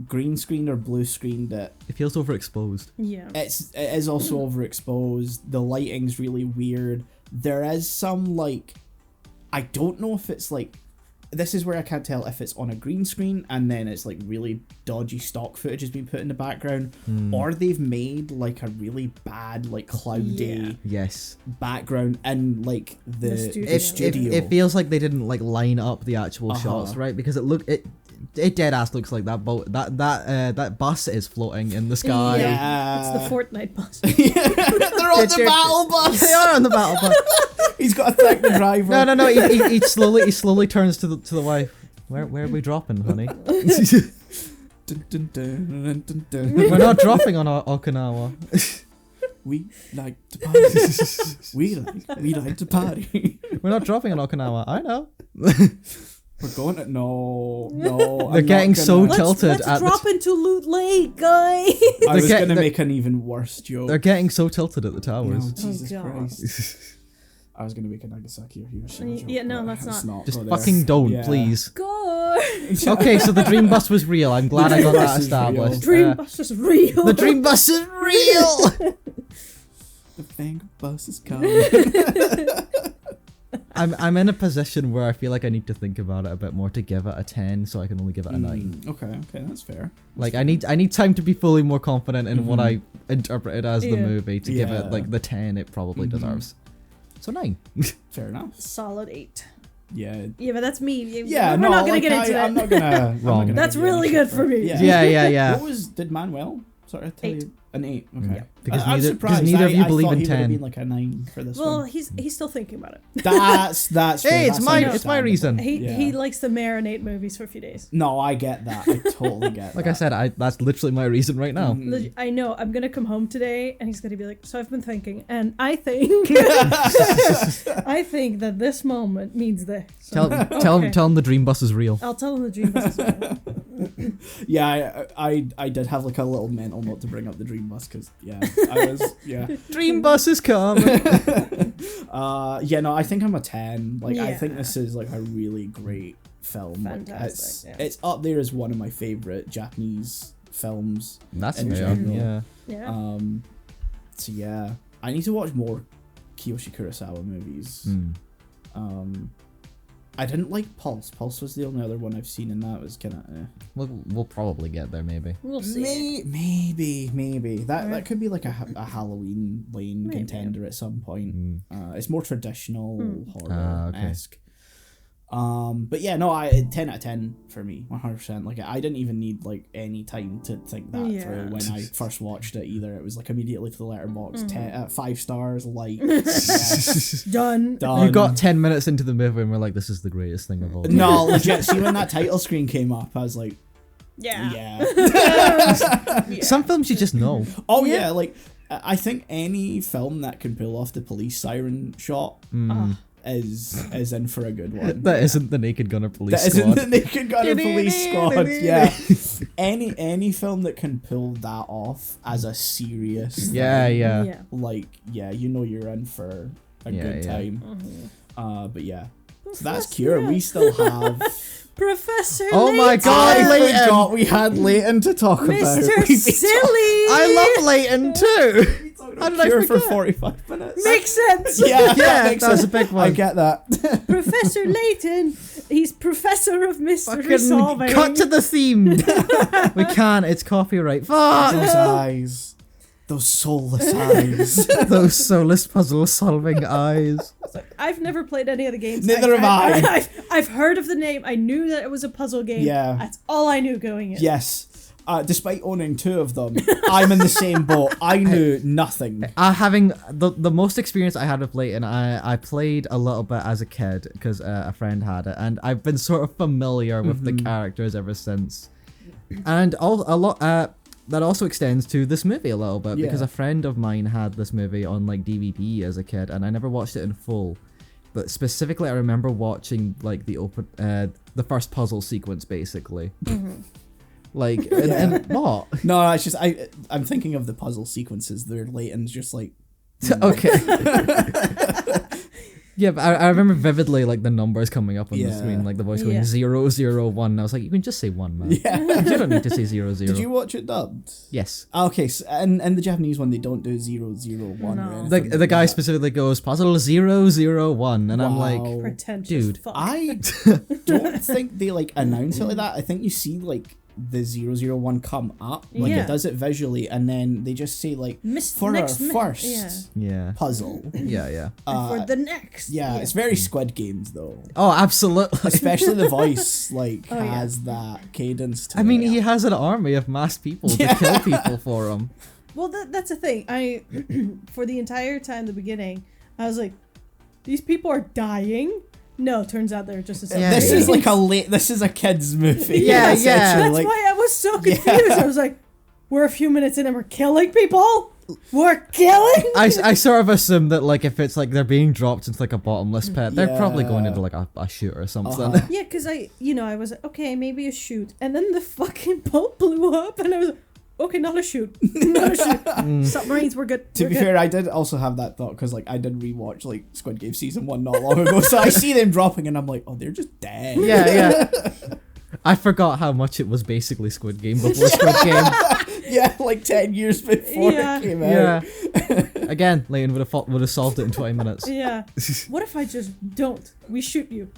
green screened or blue screened it. It feels overexposed. Yeah. It is also overexposed. The lighting's really weird. There is some like, I don't know if it's like, this is where I can't tell if it's on a green screen and then it's like really dodgy stock footage has been put in the background, or they've made like a really bad like cloudy background in like the studio. It feels like they didn't like line up the actual shots right, because it dead ass looks like that boat that bus is floating in the sky. Yeah, it's the Fortnite bus. They're on the battle bus. They are on the battle bus. He's got to thank the driver. No. He slowly turns to the wife. Where are we dropping, honey? We're not dropping on Okinawa. We like to party. we like to party. We're not dropping on Okinawa. I know. We're going to no. They're getting so tilted. Let's drop into Loot Lake, guys. I was gonna make an even worse joke. They're getting so tilted at the towers. No, Jesus Christ. I was gonna make a Nagasaki or Hiroshima joke. Yeah, no, that's not. Just fucking don't, please. Go. Okay, so the dream bus was real. I'm glad I got that established. Dream bus is real. The dream bus is real. The finger bus is coming. I'm in a position where I feel like I need to think about it a bit more to give it a 10, so I can only give it a 9. Okay, that's fair. Like I need time to be fully more confident in what I interpreted as the movie to give it like the 10 it probably deserves. So 9. Fair enough. Solid 8. Yeah. Yeah, but that's me. Yeah, we're not gonna get into that. I'm not gonna. Wrong. That's really good for me. Yeah. Did Manuel sort of tell 8. you? An 8. Okay. Yeah. Because I'm surprised. neither of you believe thought in he 10. would have been like a 9 for this one. Well, he's still thinking about it. That's Hey, fair. it's my reason. He likes to marinate movies for a few days. No, I get that. I totally get that. Like I said, that's literally my reason right now. I know. I'm gonna come home today, and he's gonna be like, "So I've been thinking, and I think, I think that this moment means this." So, Tell him the dream bus is real. I'll tell him the dream bus is real. Yeah, I did have like a little mental note to bring up the dream bus because I was Dream bus is coming. no, I think I'm a 10. Like I Yeah. think this is like a really great film. Fantastic. Like, it's up there as one of my favorite Japanese films. That's in fair. general. Yeah. Yeah. So yeah, I need to watch more Kiyoshi Kurosawa movies. I didn't like Pulse. Pulse was the only other one I've seen, and that was kind of. We'll probably get there maybe. We'll see. Maybe that could be like a Halloween Lane contender at some point. It's more traditional horror-esque. But yeah, no, 10 out of 10 for me, 100%. Like I didn't even need like any time to think that through when I first watched it either. It was like immediately to the letterbox, 5 stars, like Done. You got 10 minutes into the movie and we're like, this is the greatest thing of all time. No, legit. See, when that title screen came up, I was like, Yeah. Some films you just know. Oh yeah, like I think any film that can pull off the police siren shot is in for a good one. That isn't the Naked Gunner Police That Squad. isn't the Naked Gunner Police Squad. Yeah. Any film that can pull that off as a serious thing, like you know you're in for a good time. But yeah. So that's Cure. We still have Professor Oh my Layton. god, I Layton! forgot we had Layton to talk about. Mr. Silly. I love Layton too! How did I Cure forget? for 45 minutes. Makes sense. Yeah, that was a big one. I get that. Professor Layton. He's Professor of Mystery Solving. Cut to the theme! We can't, it's copyright. Fuck! Those eyes. Those soulless eyes. Those soulless puzzle solving eyes. I've never played any of the games. Neither have I. I've heard of the name. I knew that it was a puzzle game. Yeah. That's all I knew going in. Yes. Despite owning 2 of them, I'm in the same boat. I knew nothing. Having the most experience I had with Layton, I played a little bit as a kid because a friend had it, and I've been sort of familiar with the characters ever since. And that also extends to this movie a little bit because a friend of mine had this movie on like DVD as a kid, and I never watched it in full. But specifically, I remember watching like the first puzzle sequence, basically. Like, and what? No, it's just I'm thinking of the puzzle sequences. They're Layton's just like. Okay. Yeah, but I remember vividly like the numbers coming up on the screen, like the voice going 0, 0, 1. I was like, you can just say 1, man. Yeah. You don't need to say 0, 0. Did you watch it dubbed? Yes. Okay, so, and the Japanese one, they don't do 0, 0, 1 No. or anything. The guy specifically goes puzzle 0, 0, 1, and I'm like, Pretentious. dude, Fuck. I don't think they like announce it like that. I think you see like the 001 come up, like it does it visually, and then they just say like for our first puzzle. Yeah. For the next. It's very Squid Games though. Oh, absolutely. Especially the voice has that cadence to I mean, it. he has an army of masked people to kill people for him. Well, that's the thing. I for the entire time, the beginning, I was like, these people are dying. No, turns out they're just a This is like this is a kids movie. Yeah. That's Like, why I was was so confused. I was like, we're a few minutes in and we're killing people? We're killing? I sort of assume that, like, if it's, like, they're being dropped into, like, a bottomless pit, they're probably going into, like, a chute or something. Yeah, because I was like, okay, maybe a chute. And then the fucking boat blew up and I was like, okay, not a chute. Not a chute. Submarines, we're good. To be fair, I did also have that thought because, like, I did rewatch, like, Squid Game season 1 not long ago, so I see them dropping and I'm like, oh, they're just dead. Yeah. I forgot how much it was basically Squid Game before Squid Game. Yeah, like 10 years before it came out. Yeah. Again, Layton would have solved it in 20 minutes. Yeah. What if I just don't? We shoot you.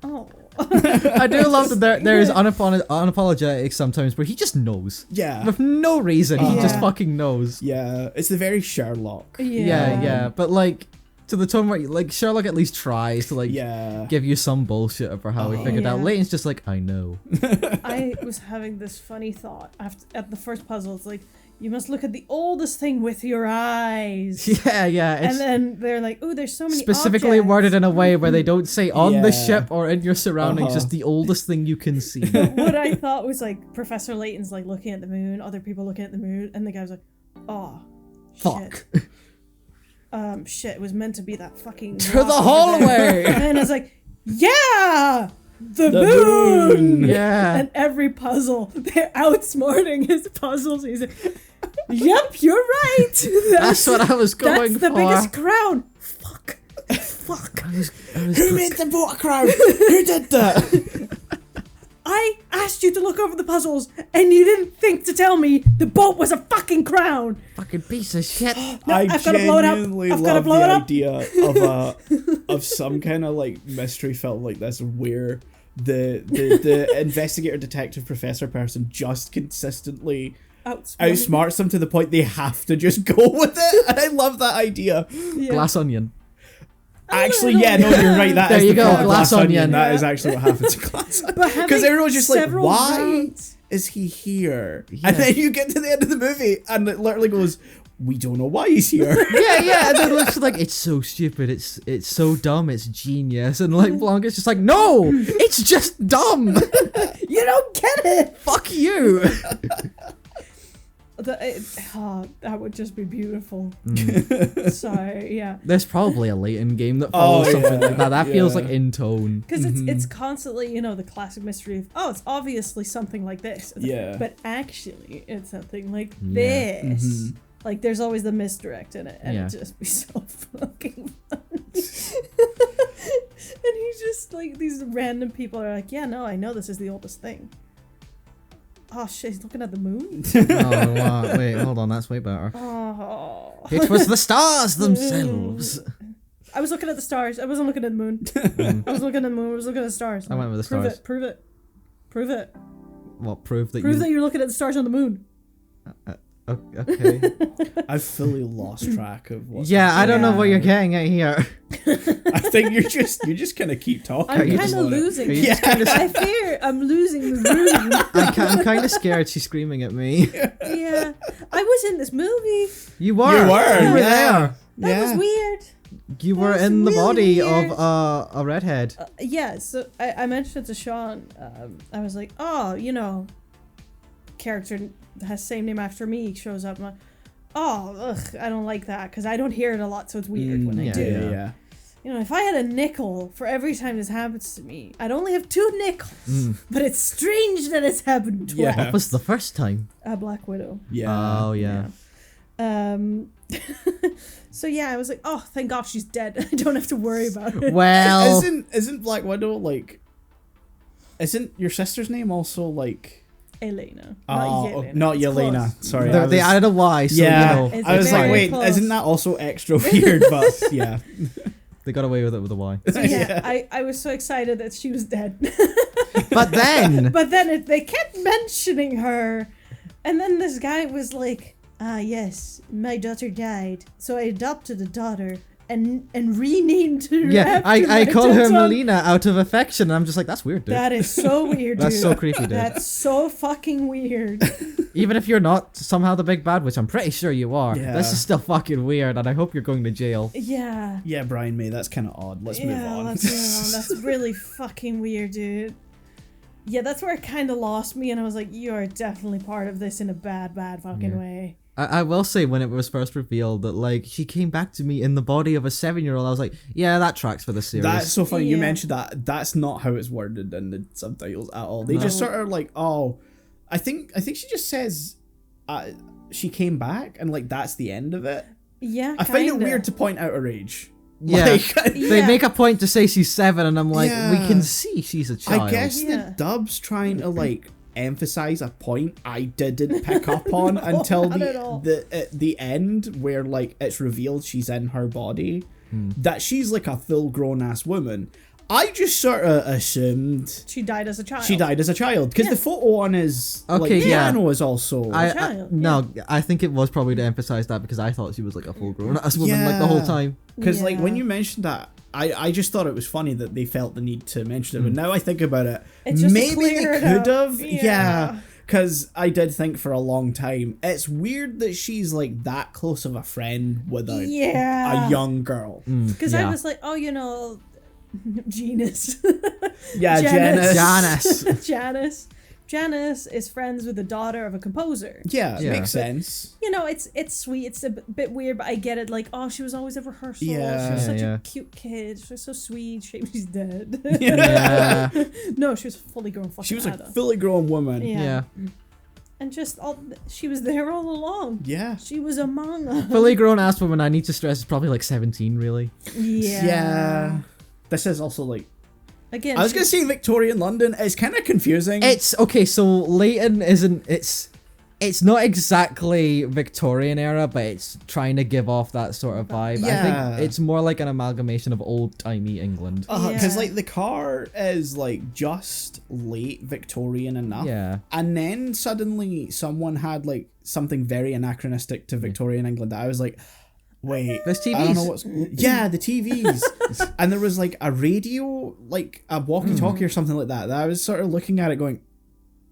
Oh. I do love that there is unapologetic sometimes where he just knows. Yeah. With no reason, he just fucking knows. Yeah, it's the very Sherlock. Yeah. But, like, to the tone where, like, Sherlock at least tries to, like, give you some bullshit over how he figured out. Layton's just like, I know. I was having this funny thought at the first puzzle. It's like, you must look at the oldest thing with your eyes. Yeah. And then they're like, ooh, there's so many specifically objects. worded in a way where they don't say on the ship or in your surroundings, just the oldest thing you can see. What I thought was, like, Professor Layton's, like, looking at the moon, other people looking at the moon, and the guy was like, oh, fuck. Shit, it was meant to be that fucking to the hallway. And I was like, yeah, the moon. Yeah. And every puzzle, they're outsmarting his puzzles. He's like, yep, you're right. That's what I was going for. That's the biggest crown. Fuck. Who made the boat a crown? Who did that? I asked you to look over the puzzles, and you didn't think to tell me the boat was a fucking crown. Fucking piece of shit. No, I've got to blow it up. I've got to blow it up. Idea of some kind of, like, mystery film like this where the investigator, detective, professor person just consistently outsmarts them to the point they have to just go with it. And I love that idea. Yeah. Glass onion. Actually, yeah, no, you're right. That there is you the go, plot of Glass Onion. That is actually what happens in Glass Onion. Because everyone's just like, why is he here? Yeah. And then you get to the end of the movie and it literally goes, we don't know why he's here. Yeah, and then it looks like, it's so stupid, it's so dumb, it's genius. And, like, Blanca's just like, no, it's just dumb. You don't get it. Fuck you. That would just be beautiful. So, yeah. There's probably a Layton game that follows something like that. That feels like in tone. Because it's constantly, you know, the classic mystery of, oh, it's obviously something like this. Yeah. But actually, it's something like this. Like, there's always the misdirect in it. And it'd just be so fucking funny. And he's just like, these random people are like, yeah, no, I know this is the oldest thing. Oh shit, he's looking at the moon? Oh, wow. Wait, hold on, that's way better. Oh. It was the stars themselves. I was looking at the stars. I wasn't looking at the moon. I was looking at the moon. I was looking at the stars. I went with the stars. Prove it. What, prove that that you're looking at the stars on the moon. Okay. I've fully lost track of what's I don't know what you're getting at here. I think you just kind of keep talking. I'm kind of losing. I fear I'm losing the room. I'm kind of scared she's screaming at me. Yeah. I was in this movie. You were. You were there. That was weird. You were in the body of a redhead. Yeah, so I mentioned it to Shaun. I was like, oh, you know, character that has same name after me shows up. I'm like, I don't like that because I don't hear it a lot, so it's weird when I do. Yeah. You know, if I had a nickel for every time this happens to me, I'd only have 2 nickels. But it's strange that it's happened twice. Yeah. What was the first time? Black Widow. Yeah. Oh, yeah. So yeah, I was like, oh, thank God she's dead. I don't have to worry about it. Well, isn't Black Widow like? Isn't your sister's name also like? Elena. Not Yelena. Sorry. They added a Y. So, yeah. You know. I was like, wait, close. Isn't that also extra weird? But yeah. They got away with it with a Y. So yeah, I was so excited that she was dead. But then they kept mentioning her, and then this guy was like, yes, my daughter died, so I adopted a daughter and renamed her. Yeah, I call her Melina out of affection, and I'm just like, that's weird, dude. That is so weird, dude. That's so creepy, dude. That's so fucking weird. Even if you're not somehow the big bad, which I'm pretty sure you are, this is still fucking weird, and I hope you're going to jail. Yeah. Yeah, Brian May, that's kind of odd. Let's move on. Let's move on. That's really fucking weird, dude. Yeah, that's where it kind of lost me, and I was like, you are definitely part of this in a bad fucking way. I will say, when it was first revealed that, like, she came back to me in the body of a 7-year-old, I was like, yeah, that tracks for the series. That's so funny you mentioned that. That's not how it's worded in the subtitles at all. They just sort of like, oh, I think she just says she came back, and like that's the end of it. Yeah, I find it weird to point out her age. Yeah, like, they make a point to say she's 7, and I'm like, we can see she's a child. I guess the dub's trying to like emphasize a point I didn't pick up on until the end, where like it's revealed she's in her body, that she's like a full grown ass woman. I just sort of assumed she died as a child. Because the photo on his piano is also a child. No, I think it was probably to emphasize that, because I thought she was like a full grown ass woman like the whole time. Because like when you mentioned that, I just thought it was funny that they felt the need to mention it. But now I think about it, maybe they could have. Yeah. Because I did think for a long time, it's weird that she's like that close of a friend with a young girl. Because I was like, oh, you know, Janice. Yeah, Janice is friends with the daughter of a composer. Yeah, makes sense. You know, it's sweet. It's a bit weird, but I get it. Like, oh, she was always at rehearsal. Yeah. She was such a cute kid. She was so sweet. Shame she's dead. Yeah. No, she was fully grown fucking She was a adult. fully grown woman. Yeah. And just she was there all along. Yeah. She was among us. Fully grown ass woman, I need to stress, is probably like 17, really. Yeah. Yeah. This is also like, again, I was gonna say Victorian London. It's kind of confusing. It's okay. So Layton isn't. It's not exactly Victorian era, but it's trying to give off that sort of vibe. Yeah. I think it's more like an amalgamation of old timey England. Because like the car is like just late Victorian enough. Yeah. And then suddenly someone had like something very anachronistic to Victorian England that I was like, wait, there's TVs. I don't know what's. Yeah, the TVs. And there was like a radio, like a walkie-talkie or something like that. That I was sort of looking at it going,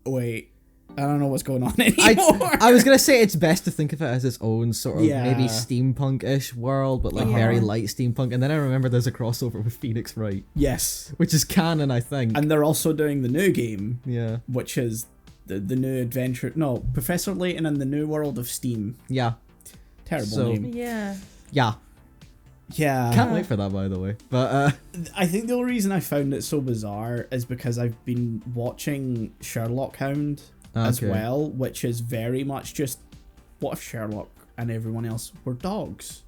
wait, I don't know what's going on anymore. I was gonna say it's best to think of it as its own sort of maybe steampunk-ish world, but like very light steampunk. And then I remember there's a crossover with Phoenix Wright. Yes. Which is canon, I think. And they're also doing the new game. Yeah. Which is the new adventure. No, Professor Layton and the New World of Steam. Yeah. Terrible name. Yeah. Yeah. Yeah. Can't wait for that, by the way. But I think the only reason I found it so bizarre is because I've been watching Sherlock Hound as well, which is very much just, what if Sherlock and everyone else were dogs?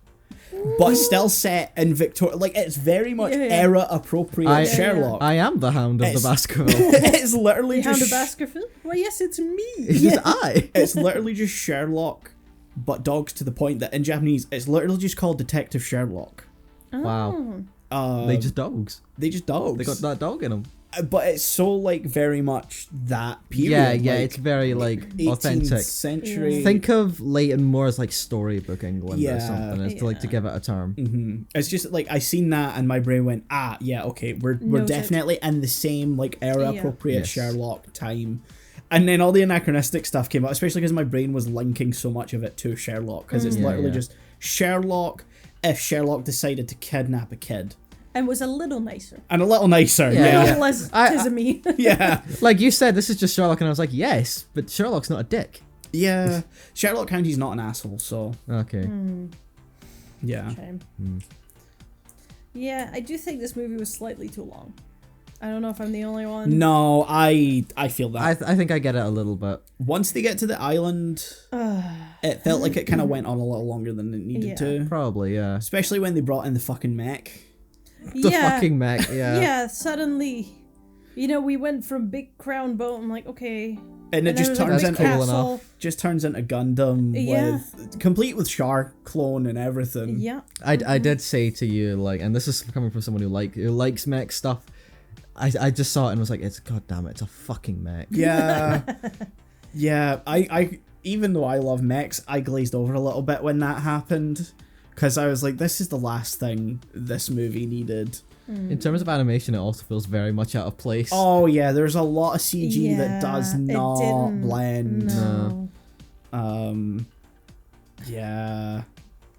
But still set in Victoria. Like, it's very much era appropriate Sherlock. I am the Hound of the Baskerville. It's literally Hound just... of Baskerville? Well, yes, it's me. It's just I. It's literally just Sherlock, but dogs, to the point that in Japanese, it's literally just called Detective Sherlock. Wow. They just dogs. They just dogs. They got that dog in them. But it's so like very much that period. Yeah, like, it's very like 18th authentic. century. Think of Layton more as like storybook England or something. It's to, like to give it a term. It's just like I seen that and my brain went, okay, we're definitely in the same like era appropriate Sherlock time. And then all the anachronistic stuff came out, especially because my brain was linking so much of it to Sherlock, because it's literally just Sherlock if Sherlock decided to kidnap a kid. And was a little nicer. And a little nicer, A little less tismy. Yeah. Like you said, this is just Sherlock, and I was like, yes, but Sherlock's not a dick. Yeah. Sherlock County's not an asshole, so. Okay. Yeah. Shame. Yeah, I do think this movie was slightly too long. I don't know if I'm the only one. No, I feel that. I think I get it a little bit. Once they get to the island, it felt like it kind of went on a little longer than it needed to. Probably, yeah. Especially when they brought in the fucking mech. The fucking mech, yeah. Yeah, suddenly, we went from big crown boat. I'm like, okay. And it just turns into cool just turns into Gundam with complete with shark clone and everything. Yeah. I did say to you, like, and this is coming from someone who likes mech stuff. I just saw it and was like, god damn it, it's a fucking mech. Yeah. Yeah. I even though I love mechs, I glazed over a little bit when that happened. Because I was like, this is the last thing this movie needed. In terms of animation, it also feels very much out of place. Oh, yeah, there's a lot of CG that does not blend. No. Yeah.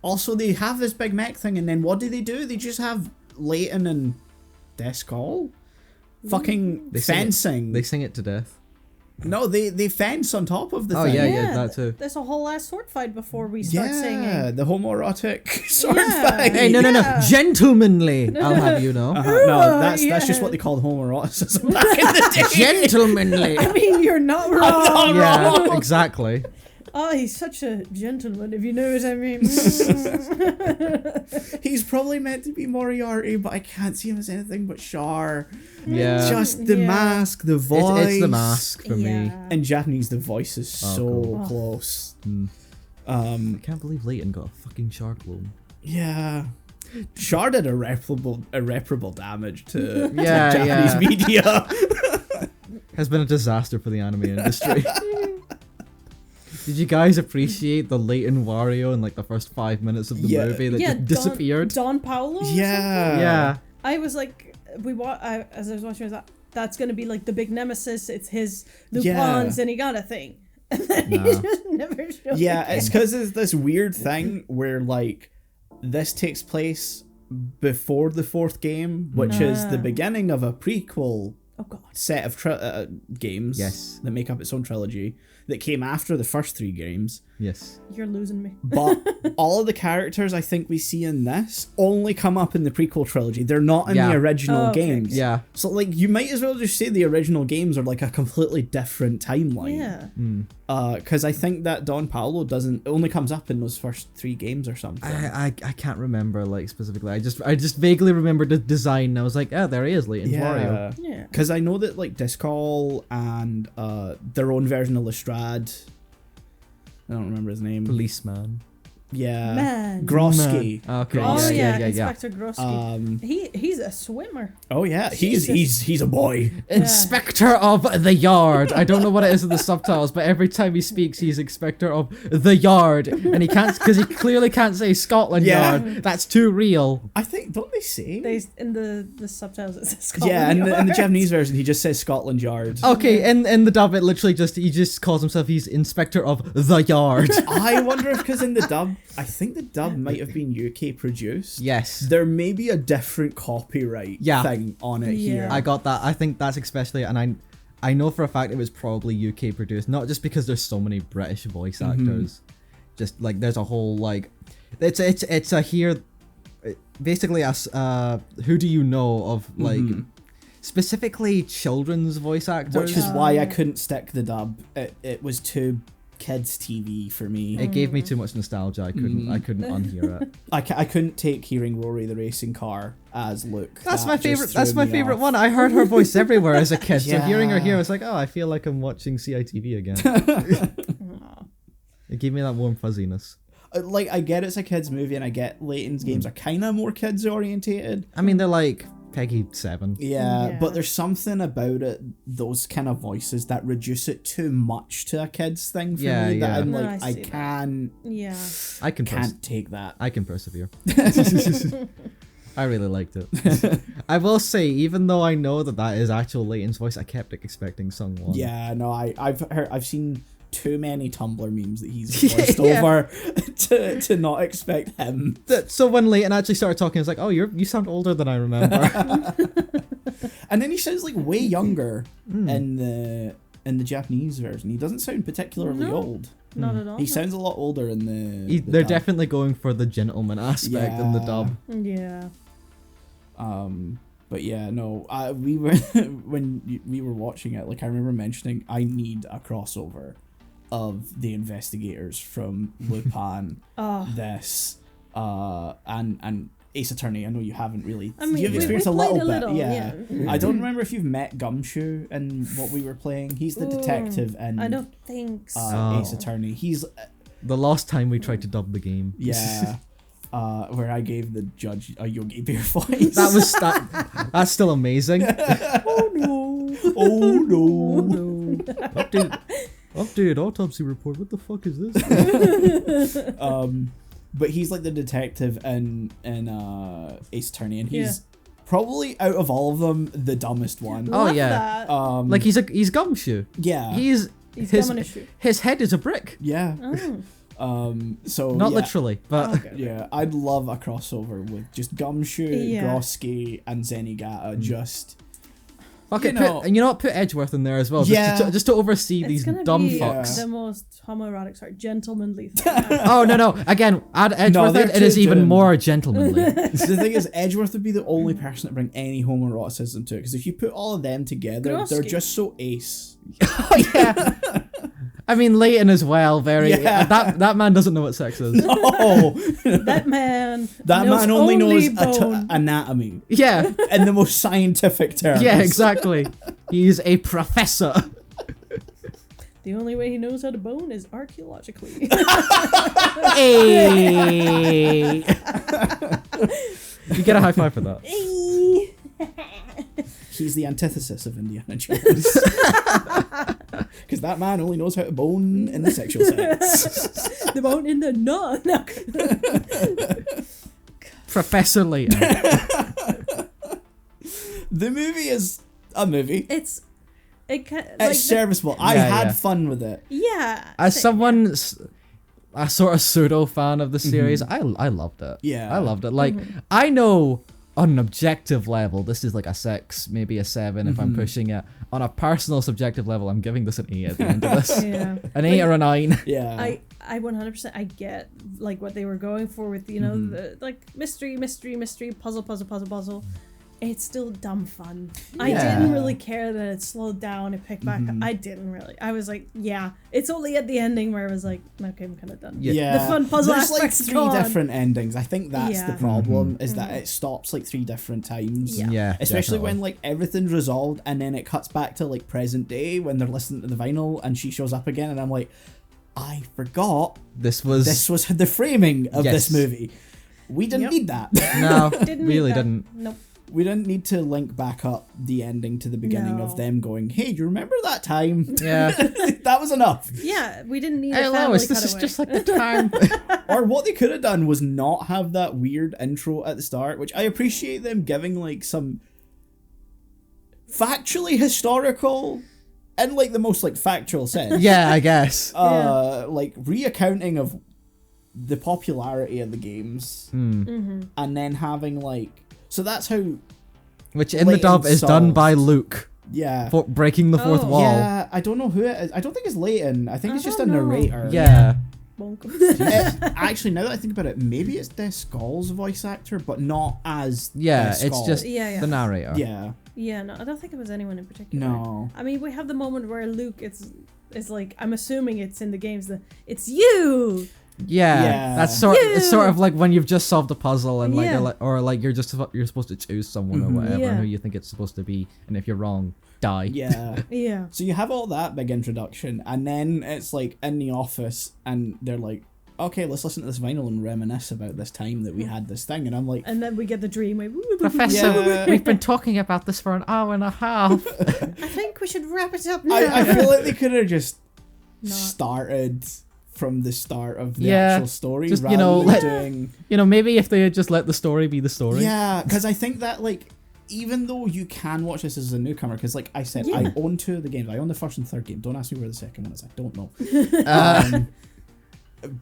Also, they have this big mech thing, and then what do? They just have Layton and Descall fucking fencing. They sing it to death. No, they fence on top of the thing. Yeah, that too. There's a whole ass sword fight before we start singing. Yeah, the homoerotic sword fight. Hey, no, gentlemanly, I'll have you know. No, that's just what they called homoeroticism back in the day. Gentlemanly. I mean, you're not wrong. I'm not wrong. Yeah, exactly. Oh, he's such a gentleman, if you know what I mean. He's probably meant to be Moriarty, but I can't see him as anything but Char. Yeah. Just the mask, the voice. It's the mask for me. In Japanese, the voice is so cool. close. I can't believe Layton got a fucking shark clone. Yeah. Char did irreparable damage to Yeah, Japanese media. Has been a disaster for the anime industry. Did you guys appreciate the Layton Wario in like the first 5 minutes of the movie that just disappeared? Don Paulo? Yeah. I was like, as I was watching, I was like, that's gonna be like the big nemesis. It's his Lupin's, and he got a thing. And then he just never showed It's because it's this weird thing where like this takes place before the fourth game, which is the beginning of a prequel set of games that make up its own trilogy that came after the first three games. Yes. You're losing me. But all of the characters I think we see in this only come up in the prequel trilogy. They're not in the original games. Yeah. So like you might as well just say the original games are like a completely different timeline. Yeah. Because I think that Don Paulo only comes up in those first three games or something. I can't remember like specifically. I just vaguely remember the design. And I was like, oh, there he is, Layton Wario. Yeah. Because I know that like Discall and their own version of Lestrade, I don't remember his name. Policeman. Yeah. Man. Grosky. Okay. Oh yeah, yeah. Inspector Grosky. He's a swimmer. Oh yeah, he's a boy. Inspector of the Yard. I don't know what it is in the subtitles, but every time he speaks, he's Inspector of the Yard, and he can't because he clearly can't say Scotland Yard. That's too real. I think don't they say? In the subtitles it says Scotland Yard. Yard. In the Japanese version, he just says Scotland Yard. Okay, in the dub, it literally he just calls himself he's Inspector of the Yard. I wonder if because in the dub, I think the dub might have been UK produced. Yes. There may be a different copyright thing on it here. I got that. I think that's especially, and I know for a fact it was probably UK produced, not just because there's so many British voice actors. Just like there's a whole like, it's a here, basically who do you know of like specifically children's voice actors, which is why I couldn't stick the dub. It was too kids TV for me. It gave me too much nostalgia. I couldn't unhear it. I couldn't take hearing Rory the racing car as Luke. That's my favorite. That's my favorite one. I heard her voice everywhere as a kid. So hearing her here, I was like, oh, I feel like I'm watching CITV again. It gave me that warm fuzziness. Like I get it's a kids movie, and I get Layton's games are kind of more kids orientated. I mean, they're like Peggy 7. Yeah, but there's something about it, those kind of voices that reduce it too much to a kid's thing for me. That I'm like, I can't. Yeah. I can't take that. I can persevere. I really liked it. I will say, even though I know that is actual Layton's voice, I kept expecting someone. Yeah, no, I've seen too many Tumblr memes that he's voiced over to not expect him. So when Layton actually started talking, I was like, oh, you sound older than I remember. And then he sounds like way younger in the Japanese version. He doesn't sound particularly old. Not at all. He sounds a lot older in the They're dub. definitely going for the gentleman aspect in the dub. Yeah. But yeah, no, we were when we were watching it, like I remember mentioning I need a crossover of the investigators from Lupin, this, and Ace Attorney. I know you haven't really. I mean, you've experienced a little bit, yeah. yeah. I don't remember if you've met Gumshoe in what we were playing. He's the detective in. I don't think so. Ace Attorney. He's the last time we tried to dub the game. Yeah. Where I gave the judge a Yogi Bear voice. That's still amazing. Oh no! Oh no! Update autopsy report. What the fuck is this? But he's like the detective in Ace Attorney, and he's probably out of all of them the dumbest one. Oh yeah. That. Like he's Gumshoe. Yeah. He's gum on a shoe. His head is a brick. Yeah. Oh. So not literally, but yeah, I'd love a crossover with just Gumshoe, Grosky, and Zenigata. Just Okay, you know, and you know what? Put Edgeworth in there as well, just to oversee It's these gonna dumb be fucks. the most homoerotic, gentlemanly thing. Oh no! Again, add Edgeworth in, it is even more gentlemanly. The thing is, Edgeworth would be the only person to bring any homoeroticism to it, because if you put all of them together, they're just so ace. Oh yeah. I mean, Layton as well. That man doesn't know what sex is. No, that man only knows bone. anatomy. Yeah, in the most scientific terms. yeah, exactly. He's a professor. The only way he knows how to bone is archaeologically. Hey. You get a high five for that. He's the antithesis of Indiana Jones. Because that man only knows how to bone in the sexual sense. The bone in the no. Professor Layton. The movie is a movie. It's serviceable. I had fun with it. Yeah. As someone, a sort of pseudo fan of the series, I loved it. Yeah. I loved it. Like, I know on an objective level, this is like a 6, maybe a 7 if I'm pushing it. On a personal subjective level, I'm giving this an 8 at the end of this. Yeah. An 8 or a 9. Yeah. I 100% I get like what they were going for with, you know, the like mystery, puzzle. It's still dumb fun. I didn't really care that it slowed down, it picked back up. I didn't really. I was like, yeah. It's only at the ending where I was like, okay, I'm kind of done. Yeah. The fun puzzle There's like aspect's 3 gone. different endings. I think that's the problem, is that it stops like 3 different times. Yeah. Especially definitely. when like everything's resolved and then it cuts back to like present day when they're listening to the vinyl and she shows up again and I'm like, I forgot This was the framing of this Yes. movie. We didn't need that. no, Didn't really need that. didn't. Nope. We didn't need to link back up the ending to the beginning of No. them going, hey, do you remember that time? Yeah. That was enough. Yeah, we didn't need Hey a family Lois, this is cutaway. just like the time. Or what they could have done was not have that weird intro at the start, which I appreciate them giving like some factually historical in like the most like factual sense. Yeah, I guess. Like reaccounting of the popularity of the games and then having like, so that's how, Which in the Layton dub is done by solved. Luke yeah. for breaking the fourth wall. Yeah, I don't know who it is. I don't think it's Layton. I think it's just a don't know. narrator. Yeah. Bonk. Actually, now that I think about it, maybe it's Des Skull's voice actor, but not as Yeah, Des it's Skull. just Yeah. the narrator. Yeah. Yeah, no, I don't think it was anyone in particular. No. I mean, we have the moment where Luke, it's like, I'm assuming it's in the games, it's you! Yeah, Yeah. that's it's sort of like when you've just solved a puzzle and like, Yeah. you're like, or like you're supposed to choose someone or whatever Yeah. who you think it's supposed to be, and if you're wrong, die. Yeah. Yeah. So you have all that big introduction, and then it's like in the office, and they're like, okay, let's listen to this vinyl and reminisce about this time that we had this thing. And I'm like, And then we get the dream. Like, Professor, Yeah. we've been talking about this for an hour and a half. I think we should wrap it up now. I feel like they could have just Not. started from the start of the Yeah, actual story just, rather you know, than doing... You know, maybe if they had just let the story be the story. Yeah, because I think that, like, even though you can watch this as a newcomer, because, like I said, I own 2 of the games. I own the first and third game. Don't ask me where the second one is. I don't know.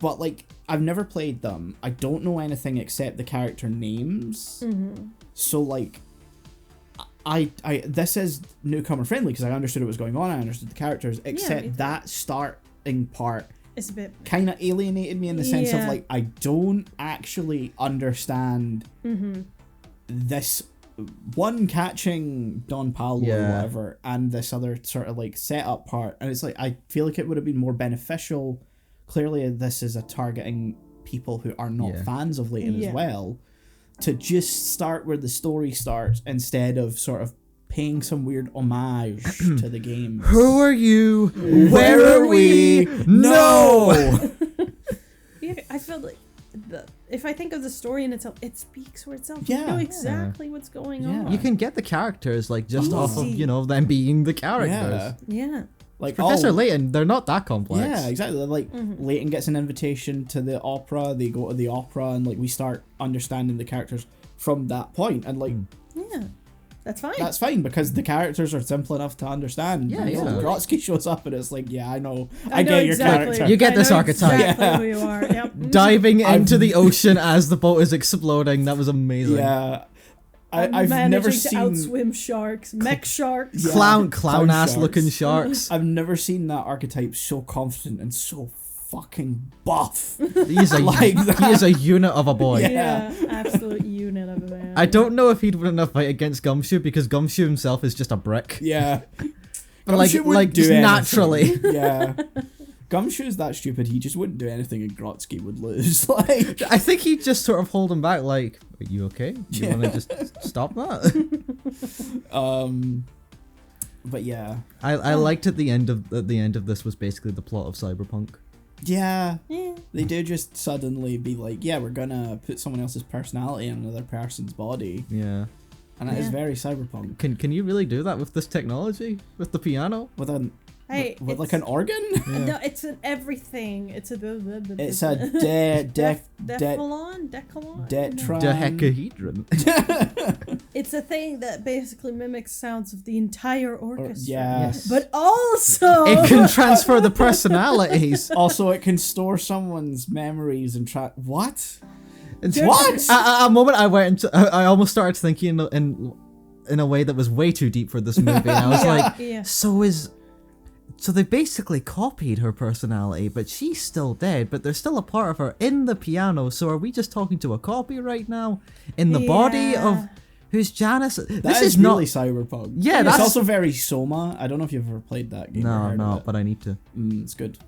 But, like, I've never played them. I don't know anything except the character names. So, like, I this is newcomer friendly because I understood what was going on. I understood the characters, except that starting part It's a bit... kind of alienated me in the sense of, Yeah. like, I don't actually understand this one catching Don Paolo or Yeah. whatever, and this other sort of like setup part, and it's like I feel like it would have been more beneficial. Clearly, this is a targeting people who are not fans of Layton as well, to just start where the story starts instead of sort of paying some weird homage to the game. Who are you? Where are we? No! Yeah, I feel like if I think of the story in itself, it speaks for itself. Yeah. You know exactly what's going on. You can get the characters like just off of, Easy. you know, them being the characters. Yeah. Yeah. Like Professor Layton, they're not that complex. Yeah, exactly. Like Layton gets an invitation to the opera. They go to the opera, and like we start understanding the characters from that point. And like, Yeah. That's fine. that's fine because the characters are simple enough to understand. Yeah, You know, yeah. Grotsky shows up, and it's like, yeah, I know, I I know get your exactly. character. You get I this know archetype. Exactly who you are. Yep. Diving into the ocean as the boat is exploding. That was amazing. Yeah. I've managing never to seen outswim sharks, mech sharks. Yeah. Clown ass sharks. looking sharks. I've never seen that archetype so confident and so fucking buff. He is a he is a unit of a boy. Yeah, absolute unit of a man. I don't know if he'd win a fight against Gumshoe because Gumshoe himself is just a brick. Yeah. But Gumshoe wouldn't like do just anything. naturally. Yeah. Gumshoe's that stupid, he just wouldn't do anything and Grotsky would lose. Like, I think he'd just sort of hold him back like, are you okay? Do you want to just stop that? But yeah. I liked at the end of this was basically the plot of Cyberpunk. Yeah. Yeah. They do just suddenly be like, yeah, we're gonna put someone else's personality in another person's body. Yeah. And it is Yeah. very cyberpunk. Can you really do that with this technology? With the piano? With an Hey, with like an organ? No, it's an everything. It's a It's a decalon? Dodecahedron. It's a thing that basically mimics sounds of the entire orchestra. Yes. But also It can transfer the personalities. Also, it can store someone's memories and what? What? At a moment I went into, I almost started thinking in a way that was way too deep for this movie. And I was like, Yeah. So they basically copied her personality, but she's still dead, but there's still a part of her in the piano, so are we just talking to a copy right now? In the body of who's Janice? This is really cyberpunk. Yeah, it's that's also very Soma. I don't know if you've ever played that game. No, but I need to. It's good.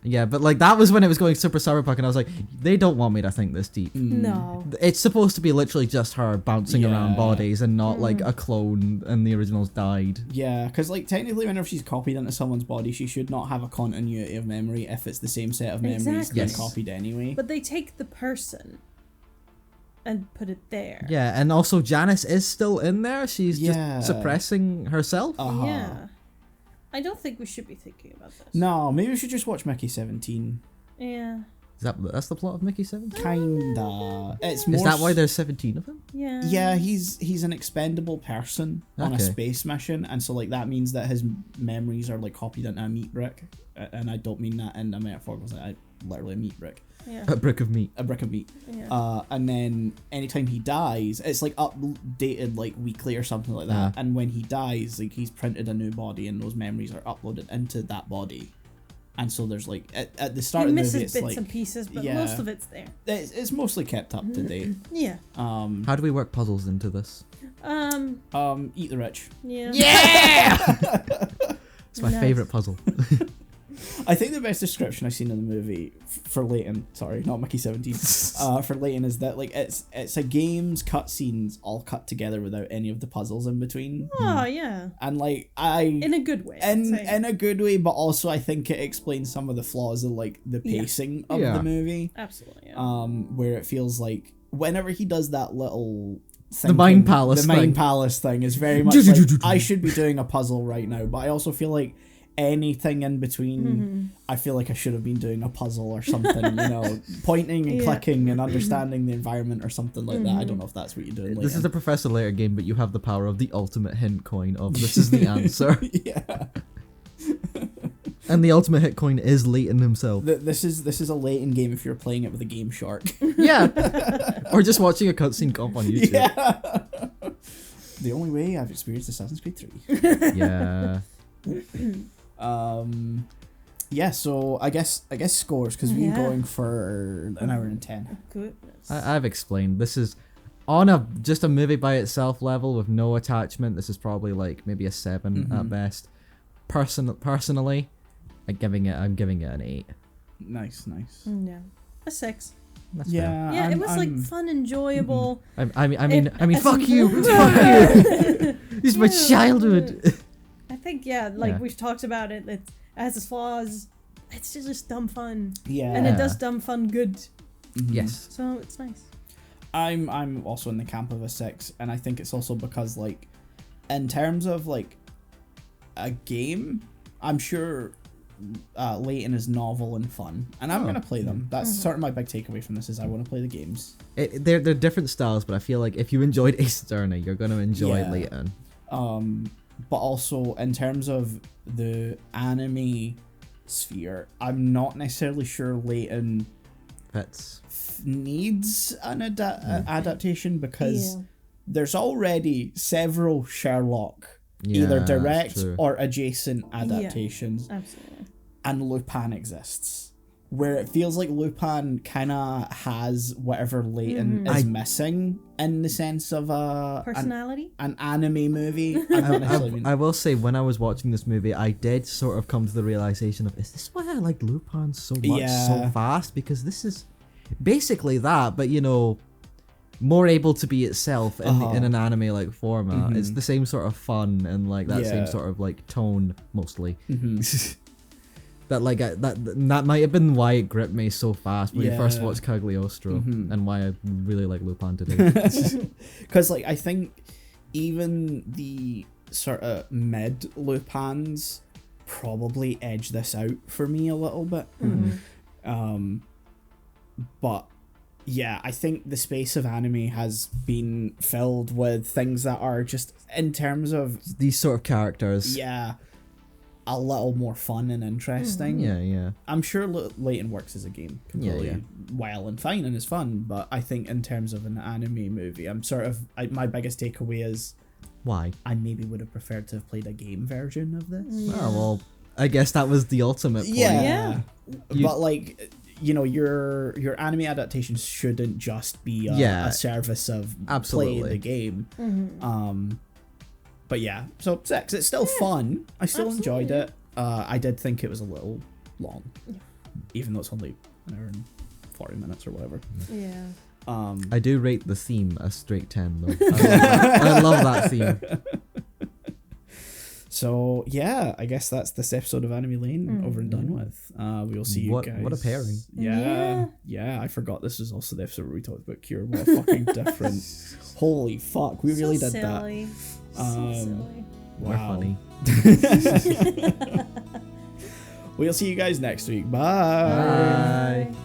Yeah, but like that was when it was going super cyberpunk, and I was like, they don't want me to think this deep. No. It's supposed to be literally just her bouncing around Yeah. bodies and not like a clone and the originals died. Yeah, because like technically whenever she's copied into someone's body, she should not have a continuity of memory if it's the same set of memories Exactly. being Yes. copied anyway. But they take the person and put it there. Yeah, and also Janice is still in there. She's Yeah. just suppressing herself. Uh-huh. Yeah. I don't think we should be thinking about this. No, maybe we should just watch Mickey 17. Yeah. That's the plot of Mickey 7? Kinda. It's more Is that why there's 17 of them? Yeah. Yeah, he's an expendable person on a Okay. space mission, and so like that means that his memories are like copied into a meat brick, and I don't mean that in a metaphorical sense. I literally a meat brick, Yeah. A brick of meat. a brick of meat. Yeah. And then anytime he dies, it's like updated like weekly or something like that. Yeah. And when he dies, like he's printed a new body, and those memories are uploaded into that body. And so there's like at the start He of the misses movie, it's bits like and pieces, but yeah. most of it's there. it's mostly kept up to date. Yeah. How do we work puzzles into this? Eat the rich. Yeah. Yeah! It's my Nice. favorite puzzle. I think the best description I've seen in the movie for Layton, sorry, not Mickey 17, for Layton is that like it's a game's cutscenes all cut together without any of the puzzles in between, Oh yeah. and like In a good way. I'd say. in a good way, but also I think it explains some of the flaws of like the pacing of Yeah. the movie, Absolutely. Yeah. where it feels like whenever he does that little thing, The Mind Palace the Mind thing. Palace thing is very much like I should be doing a puzzle right now, but I also feel like anything in between, I feel like I should have been doing a puzzle or something, you know, pointing and Yeah. clicking and understanding the environment or something like that. I don't know if that's what you're doing later. This is the Professor Layton game, but you have the power of the ultimate hint coin of this is the answer. Yeah. And the ultimate hit coin is Layton himself. This is a Layton game if you're playing it with a Game Shark. Yeah. Or just watching a cutscene comp on YouTube. Yeah. The only way I've experienced Assassin's Creed 3. Yeah. Yeah, so I guess scores, because we've been Yeah. going for an hour and 10. Goodness. I've explained. This is on just a movie by itself level with no attachment. This is probably like maybe a 7 at best. Personally, I'm giving it an 8. Nice. Yeah. A 6. That's Yeah. Yeah, it was like I'm- fun, enjoyable. fair. I mean, as fuck in- you, fuck you. This is my Yeah. childhood. I think we've talked about it. It has its flaws. It's just dumb fun, Yeah. and it does dumb fun good. Yes. So it's nice. I'm also in the camp of a 6, and I think it's also because like in terms of like a game, I'm sure Layton is novel and fun, and I'm gonna play them. That's sort of my big takeaway from this is I want to play the games. They're different styles, but I feel like if you enjoyed Ace Attorney, you're gonna enjoy Yeah. Layton. But also in terms of the anime sphere, I'm not necessarily sure Layton Fits. needs an adaptation because there's already several Sherlock, Yeah, either that's direct true. or adjacent adaptations, Absolutely. and Lupin exists. Where it feels like Lupin kind of has whatever Layton is missing in the sense of Personality? an anime movie. I don't necessarily mean- I will say, when I was watching this movie, I did sort of come to the realization of, is this why I like Lupin so much so fast? Because this is basically that, but more able to be itself in an anime like format. It's the same sort of fun and like that same sort of like tone mostly. That like that might have been why it gripped me so fast when we first watched Cagliostro, and why I really like Lupin today. Because like I think even the sort of mid Lupins probably edge this out for me a little bit. But yeah, I think the space of anime has been filled with things that are just, in terms of These sort of characters. a little more fun and interesting. Yeah. I'm sure Layton works as a game completely well and fine and is fun, but I think in terms of an anime movie, I'm sort of, my biggest takeaway is Why? I maybe would have preferred to have played a game version of this. Oh, well, I guess that was the ultimate point. Yeah. But like, your anime adaptations shouldn't just be a service of playing the game. But yeah, so 6. It's still fun. I still enjoyed it. I did think it was a little long, even though it's only an hour and 40 minutes or whatever. Yeah. I do rate the theme a straight 10 though. I love that theme. So yeah, I guess that's this episode of Anime Lane over and done with. We will see you guys. What a pairing. Yeah. I forgot this was also the episode where we talked about Cure. What a fucking different. Holy fuck, we really did silly. that. Silly. We're funny. We'll see you guys next week. Bye. Bye.